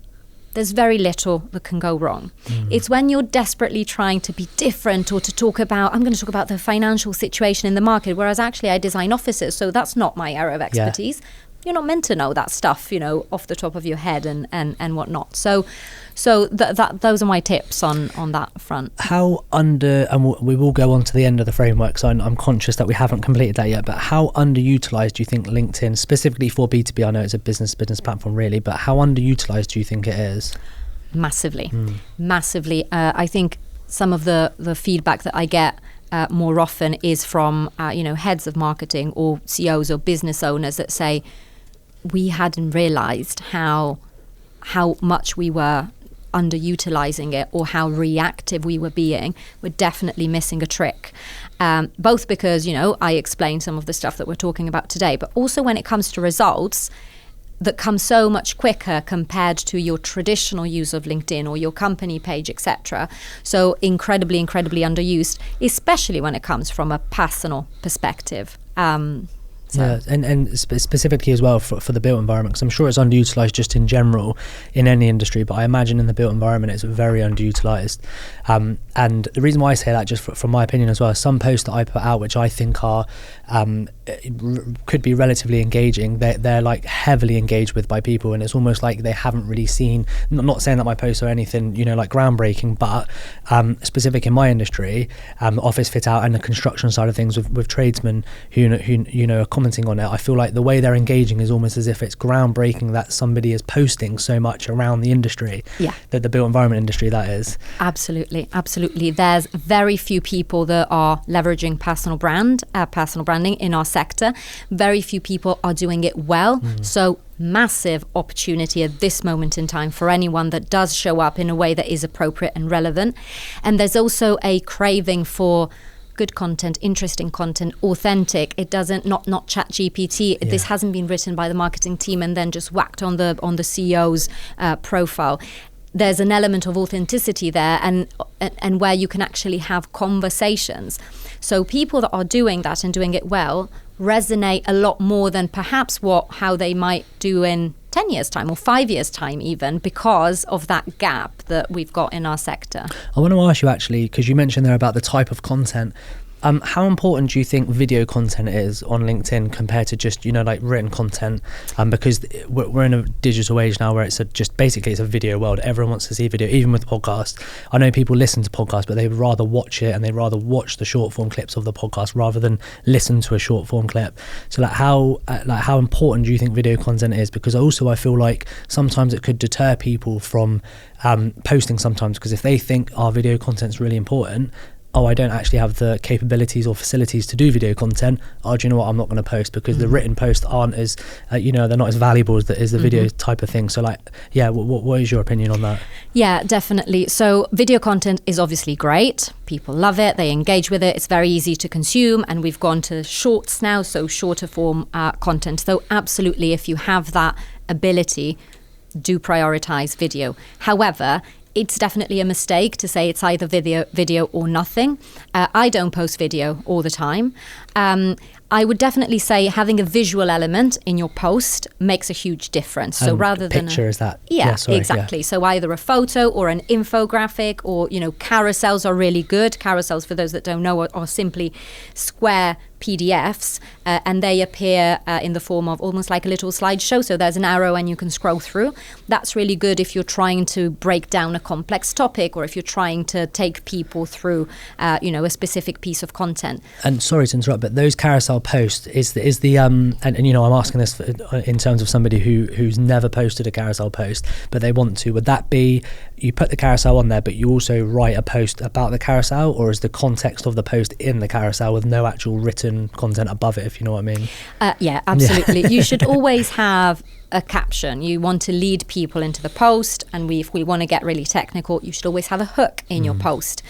there's very little that can go wrong. It's when you're desperately trying to be different or to talk about, I'm going to talk about the financial situation in the market, whereas actually I design offices, so that's not my area of expertise. Yeah. You're not meant to know that stuff, off the top of your head and whatnot. So those are my tips on that front. We will go on to the end of the framework, so I'm conscious that we haven't completed that yet, but how underutilized do you think LinkedIn, specifically for B2B, I know it's a business platform really, but how underutilized do you think it is? Massively. I think some of the feedback that I get more often is from heads of marketing or CEOs or business owners that say, we hadn't realized how much we were underutilizing it or how reactive we were being. We're definitely missing a trick. Both because, I explained some of the stuff that we're talking about today, but also when it comes to results that come so much quicker compared to your traditional use of LinkedIn or your company page, etc. So incredibly, incredibly underused, especially when it comes from a personal perspective. Yeah, and specifically as well for the built environment, because I'm sure it's underutilized just in general in any industry, but I imagine in the built environment it's very underutilized. And the reason why I say that, just from my opinion as well, some posts that I put out which I think are could be relatively engaging, they're like heavily engaged with by people, and it's almost like they haven't really seen, not saying that my posts are anything like groundbreaking, but specific in my industry, office fit out and the construction side of things with tradesmen who are commenting on it, I feel like the way they're engaging is almost as if it's groundbreaking that somebody is posting so much around the industry, the built environment industry, that is. Absolutely. There's very few people that are leveraging personal branding in our sector. Very few people are doing it well. So massive opportunity at this moment in time for anyone that does show up in a way that is appropriate and relevant. And there's also a craving for good content, interesting content, authentic. It doesn't not chat GPT. Yeah. This hasn't been written by the marketing team and then just whacked on the CEO's profile. There's an element of authenticity there, and where you can actually have conversations. So people that are doing that and doing it well resonate a lot more than perhaps how they might do in 10 years time or 5 years time, even because of that gap that we've got in our sector. I want to ask you actually, because you mentioned there about the type of content, How important do you think video content is on LinkedIn compared to just, like written content? Because we're in a digital age now where it's basically it's a video world. Everyone wants to see video, even with podcasts. I know people listen to podcasts, but they would rather watch it, and they rather watch the short form clips of the podcast rather than listen to a short form clip. So how important do you think video content is? Because also I feel like sometimes it could deter people from posting sometimes, because if they think our video content's really important, I don't actually have the capabilities or facilities to do video content. Do you know what? I'm not going to post because the written posts aren't as, they're not as valuable as the video type of thing. So what is your opinion on that? Yeah, definitely. So video content is obviously great. People love it. They engage with it. It's very easy to consume. And we've gone to shorts now, so shorter form content. So absolutely, if you have that ability, do prioritize video. However, it's definitely a mistake to say it's either video or nothing. I don't post video all the time. I would definitely say having a visual element in your post makes a huge difference. So rather than picture, is that? Yeah, exactly. Yeah. So either a photo or an infographic, or carousels are really good. Carousels, for those that don't know, are simply square PDFs, and they appear in the form of almost like a little slideshow. So there's an arrow and you can scroll through. That's really good if you're trying to break down a complex topic, or if you're trying to take people through, a specific piece of content. And sorry to interrupt, but those carousel post is the I'm asking this in terms of somebody who's never posted a carousel post but they want to. Would that be you put the carousel on there but you also write a post about the carousel, or is the context of the post in the carousel with no actual written content above it, if you know what I mean? Yeah, absolutely. You should always have a caption. You want to lead people into the post, and if we want to get really technical, you should always have a hook in your post,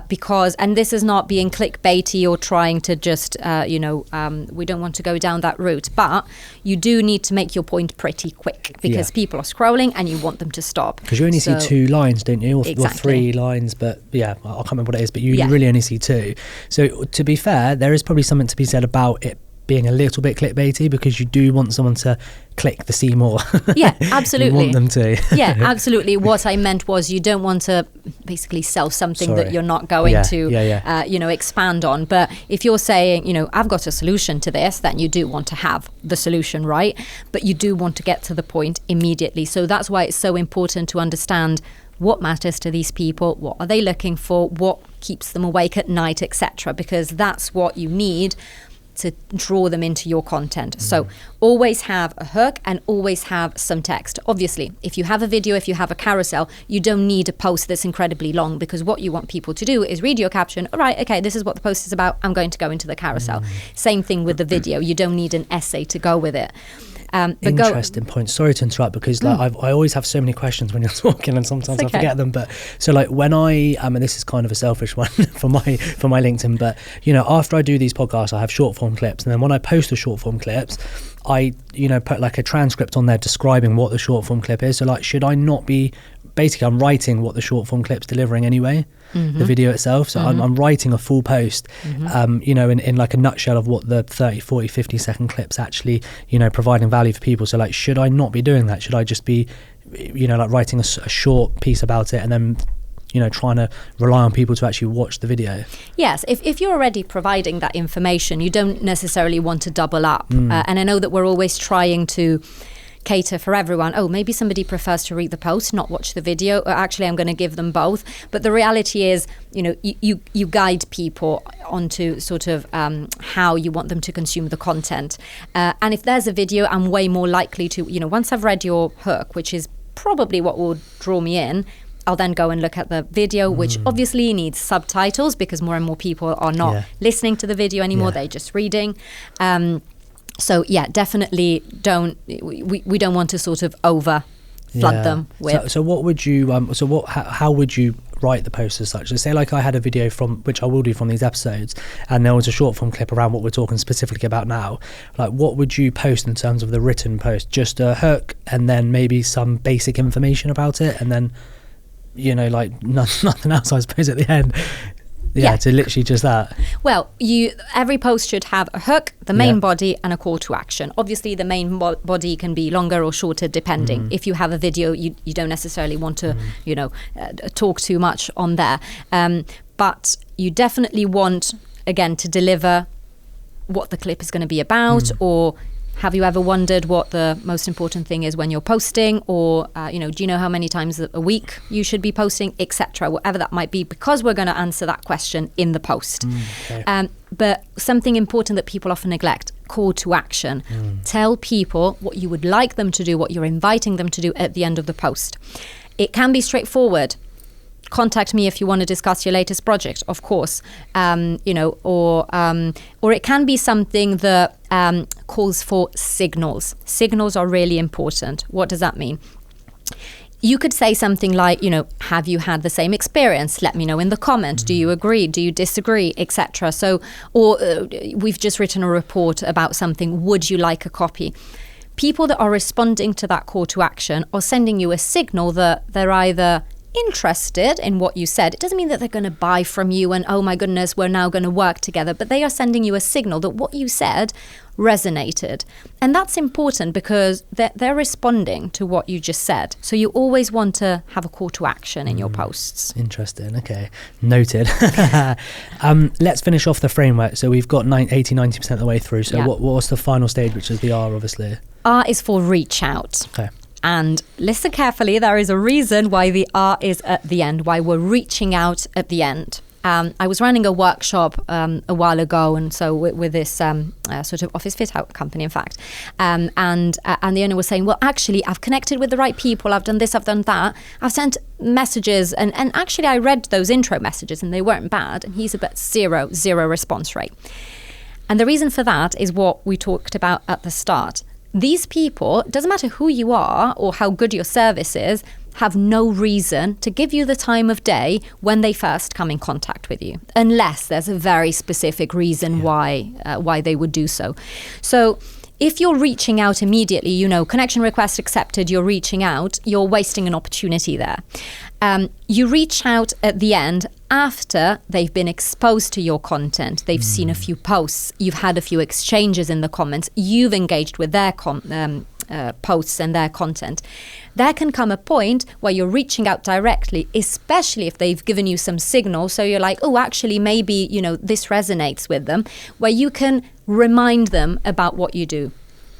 because, and this is not being clickbaity or trying to just we don't want to go down that route, but you do need to make your point pretty quick, because people are scrolling and you want them to stop, because you only see 2 lines, don't you, or 3 lines, but I can't remember what it is, but you really only see 2. So to be fair, there is probably something to be said about it being a little bit clickbaity, because you do want someone to click the see more. Yeah, absolutely. You want them to. Yeah, absolutely. What I meant was you don't want to basically sell something that you're not going to expand on. But if you're saying, I've got a solution to this, then you do want to have the solution, right? But you do want to get to the point immediately. So that's why it's so important to understand what matters to these people, what are they looking for, what keeps them awake at night, etc. Because that's what you need to draw them into your content. So always have a hook and always have some text. Obviously, if you have a video, if you have a carousel, you don't need a post that's incredibly long, because what you want people to do is read your caption. All right, okay, this is what the post is about. I'm going to go into the carousel. Same thing with the video. You don't need an essay to go with it. Interesting point. Sorry to interrupt, because I always have so many questions when you're talking, and sometimes I forget them. But so when I and this is kind of a selfish one for my LinkedIn, but after I do these podcasts, I have short form clips, and then when I post the short form clips, I put like a transcript on there describing what the short form clip is. So should I not be, basically I'm writing what the short form clip's delivering anyway, the video itself. So I'm writing a full post, in like a nutshell of what the 30, 40, 50 second clips actually, providing value for people. So should I not be doing that? Should I just be, writing a short piece about it and then, trying to rely on people to actually watch the video? Yes, if you're already providing that information, you don't necessarily want to double up. And I know that we're always trying to cater for everyone. Maybe somebody prefers to read the post, not watch the video. Or actually, I'm going to give them both. But the reality is, you guide people onto sort of how you want them to consume the content. And if there's a video, I'm way more likely to, once I've read your hook, which is probably what will draw me in, I'll then go and look at the video, which obviously needs subtitles, because more and more people are not listening to the video anymore. They're just reading. So definitely we don't want to sort of over flood them with. So what would you how would you write the post as such? So say I had a video which I will do from these episodes, and there was a short form clip around what we're talking specifically about now. What would you post in terms of the written post? Just a hook and then maybe some basic information about it, and then nothing else, I suppose, at the end. To literally just that. Well, every post should have a hook, the main body, and a call to action. Obviously, the main body can be longer or shorter depending. If you have a video, you don't necessarily want to, talk too much on there. But you definitely want again, to deliver what the clip is going to be about, or have you ever wondered what the most important thing is when you're posting, or do you know how many times a week you should be posting, etc., whatever that might be, because we're going to answer that question in the post. Okay. But something important that people often neglect, call to action. Tell people what you would like them to do, what you're inviting them to do at the end of the post. It can be straightforward. Contact me if you want to discuss your latest project, of course, or it can be something that calls for signals. Signals are really important. What does that mean? You could say something like, have you had the same experience? Let me know in the comment. Do you agree? Do you disagree? Etc. So, or we've just written a report about something. Would you like a copy? People that are responding to that call to action are sending you a signal that they're either interested in what you said. It doesn't mean that they're going to buy from you and, oh my goodness, we're now going to work together, but they are sending you a signal that what you said resonated. And that's important because they're responding to what you just said. So you always want to have a call to action in your posts. Interesting. Okay. Noted. Let's finish off the framework. So we've got 80-90% of the way through. So what was the final stage, which is the R, obviously? R is for reach out. Okay. And listen carefully, there is a reason why the R is at the end, why we're reaching out at the end. I was running a workshop a while ago, and so with this sort of office fit-out company, in fact, and the owner was saying, well, actually, I've connected with the right people, I've done this, I've done that, I've sent messages, and actually I read those intro messages, and they weren't bad, and he's about zero response rate. And the reason for that is what we talked about at the start. These people, it doesn't matter who you are or how good your service is, have no reason to give you the time of day when they first come in contact with you, unless there's a very specific reason why they would do so. So if you're reaching out immediately, connection request accepted, you're reaching out, you're wasting an opportunity there. You reach out at the end after they've been exposed to your content. They've seen a few posts. You've had a few exchanges in the comments. You've engaged with their posts and their content. There can come a point where you're reaching out directly, especially if they've given you some signal. So you're like, oh, actually, maybe, this resonates with them, where you can remind them about what you do.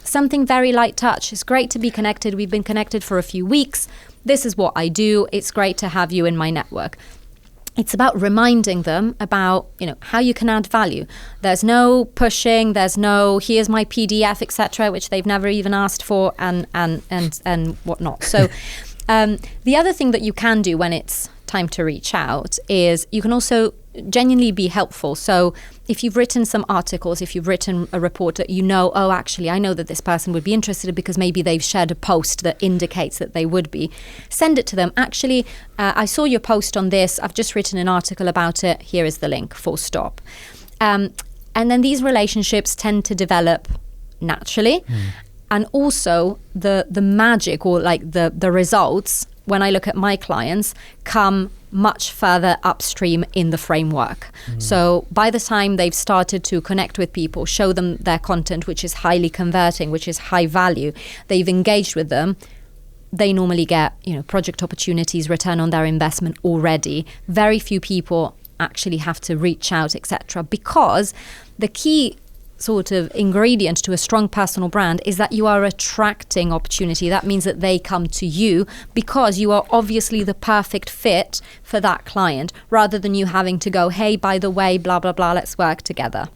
Something very light touch. It's great to be connected. We've been connected for a few weeks. This is what I do. It's great to have you in my network. It's about reminding them about, how you can add value. There's no pushing, there's no, here's my PDF, etc., which they've never even asked for, and whatnot. So the other thing that you can do when it's time to reach out is you can also genuinely be helpful. So if you've written some articles, if you've written a report that oh, actually, I know that this person would be interested because maybe they've shared a post that indicates that they would be, send it to them. Actually, I saw your post on this. I've just written an article about it. Here is the link, full stop. And then these relationships tend to develop naturally. And also the magic, or like the results, when I look at my clients, come much further upstream in the framework. So by the time they've started to connect with people, show them their content, which is highly converting, which is high value, they've engaged with them, they normally get, project opportunities, return on their investment already. Very few people actually have to reach out, etc. Because the key sort of ingredient to a strong personal brand is that you are attracting opportunity. That means that they come to you because you are obviously the perfect fit for that client, rather than you having to go, hey, by the way, blah, blah, blah, let's work together.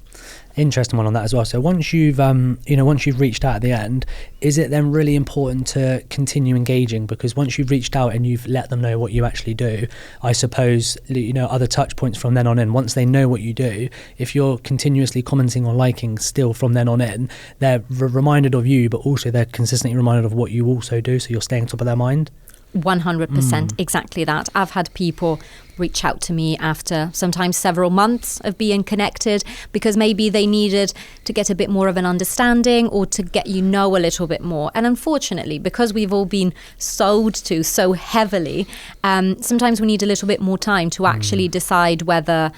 Interesting one on that as well. So once you've reached out at the end, is it then really important to continue engaging? Because once you've reached out and you've let them know what you actually do, I suppose, other touch points from then on in, once they know what you do, if you're continuously commenting or liking still from then on in, they're reminded of you, but also they're consistently reminded of what you also do. So you're staying top of their mind. 100%, exactly that. I've had people reach out to me after sometimes several months of being connected because maybe they needed to get a bit more of an understanding or to get a little bit more. And unfortunately, because we've all been sold to so heavily, sometimes we need a little bit more time to actually decide whether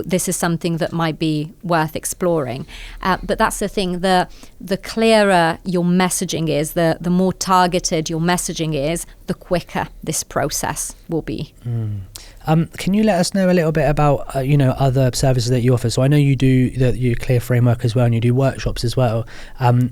this is something that might be worth exploring. But that's the thing, the clearer your messaging is, the more targeted your messaging is, the quicker this process will be. Can you let us know a little bit about other services that you offer? So I know you do your Clear framework as well, and you do workshops as well.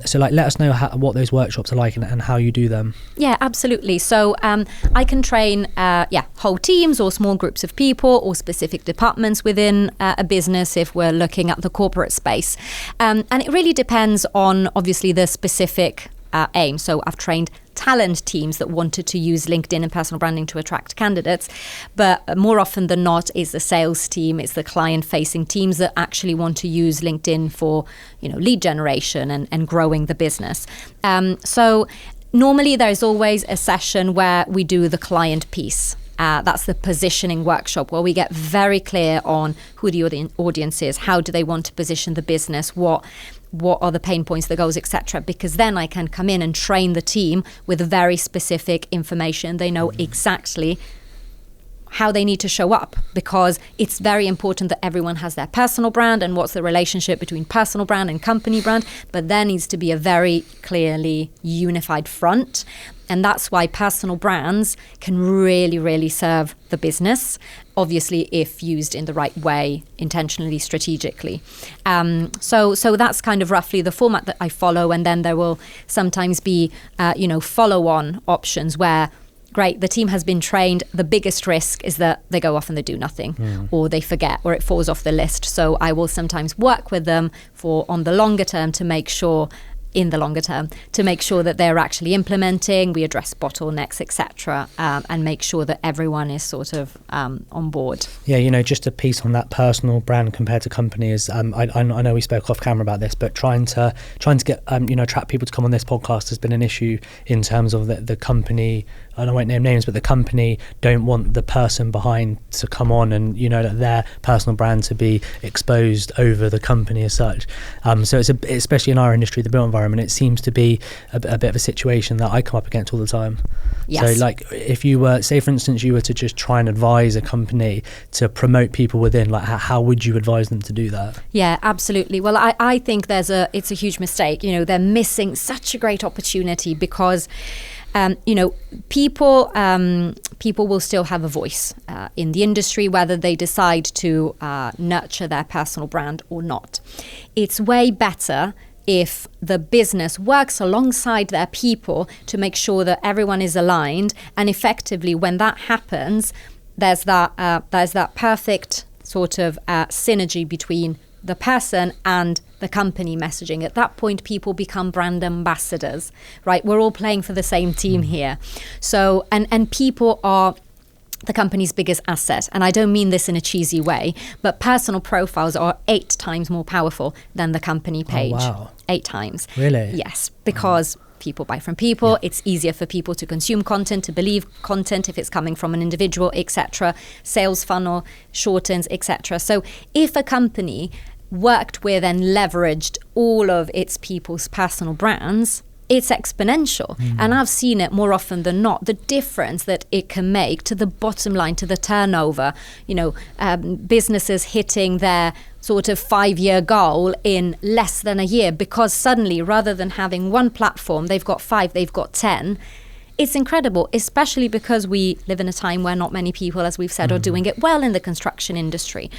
So let us know what those workshops are like and how you do them. Yeah, absolutely. So I can train whole teams or small groups of people or specific departments within a business if we're looking at the corporate space. And it really depends on obviously the specific aim. So I've trained talent teams that wanted to use LinkedIn and personal branding to attract candidates, but more often than not it's the sales team, it's the client facing teams that actually want to use LinkedIn for lead generation and growing the business. So normally there's always a session where we do the client piece. That's the positioning workshop, where we get very clear on who the audience is, how do they want to position the business, what are the pain points, the goals, etc. Because then I can come in and train the team with very specific information. They know exactly how they need to show up, because it's very important that everyone has their personal brand and what's the relationship between personal brand and company brand, but there needs to be a very clearly unified front. And that's why personal brands can really, really serve the business, obviously if used in the right way, intentionally, strategically. So that's kind of roughly the format that I follow. And then there will sometimes be, follow-on options where, great, the team has been trained. The biggest risk is that they go off and they do nothing, or they forget, or it falls off the list. So I will sometimes work with them on the longer term to make sure that they're actually implementing. We address bottlenecks, etc., and make sure that everyone is sort of on board. Yeah, just a piece on that personal brand compared to company is I know we spoke off camera about this, but trying to get attract people to come on this podcast has been an issue in terms of the company. I won't name names, but the company don't want the person behind to come on and their personal brand to be exposed over the company as such. So it's especially in our industry, the built environment, it seems to be a bit of a situation that I come up against all the time. Yes. So like if you were, say for instance, you were to just try and advise a company to promote people within, like how would you advise them to do that? Yeah, absolutely. Well, I think it's a huge mistake. They're missing such a great opportunity because people will still have a voice in the industry, whether they decide to nurture their personal brand or not. It's way better if the business works alongside their people to make sure that everyone is aligned, and effectively when that happens, there's that perfect sort of synergy between the person and the company messaging. At that point, people become brand ambassadors, right? We're all playing for the same team here. So, and people are the company's biggest asset. And I don't mean this in a cheesy way, but personal profiles are 8 times more powerful than the company page. Oh, wow. 8 times. Really? Yes, because people buy from people. Yeah. It's easier for people to consume content, to believe content if it's coming from an individual, etc. Sales funnel shortens, etc. So if a company worked with and leveraged all of its people's personal brands, it's exponential. And I've seen it more often than not, the difference that it can make to the bottom line, to the turnover, businesses hitting their sort of 5-year goal in less than a year, because suddenly rather than having one platform, they've got 5, they've got 10. It's incredible, especially because we live in a time where not many people, as we've said, are doing it well in the construction industry.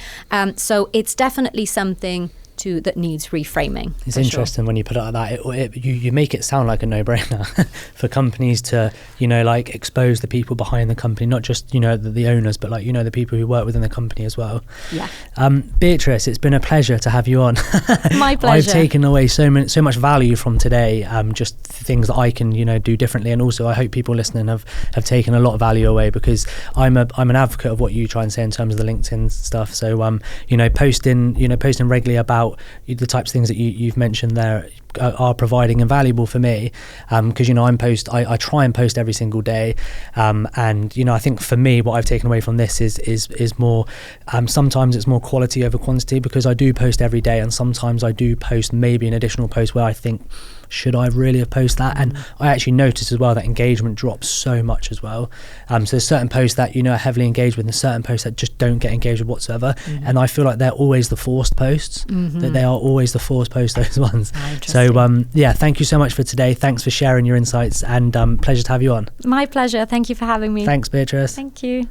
So it's definitely something that needs reframing. It's interesting when you put it like that. You make it sound like a no-brainer for companies to, expose the people behind the company, not just, the owners, but the people who work within the company as well. Yeah. Beatrice, it's been a pleasure to have you on. My pleasure. I've taken away so much value from today, just things that I can, do differently. And also I hope people listening have taken a lot of value away, because I'm an advocate of what you try and say in terms of the LinkedIn stuff. So, posting regularly about the types of things that you've mentioned there are providing and valuable for me, because I try and post every single day, and I think for me what I've taken away from this is more sometimes it's more quality over quantity, because I do post every day, and sometimes I do post maybe an additional post where I think, should I really have posted that? And I actually noticed as well that engagement drops so much as well. So there's certain posts that are heavily engaged with, and certain posts that just don't get engaged with whatsoever. And I feel like they're always the forced posts. That they are always the forced posts, those ones. So thank you so much for today. Thanks for sharing your insights, and pleasure to have you on. My pleasure. Thank you for having me. Thanks, Beatrice. Thank you.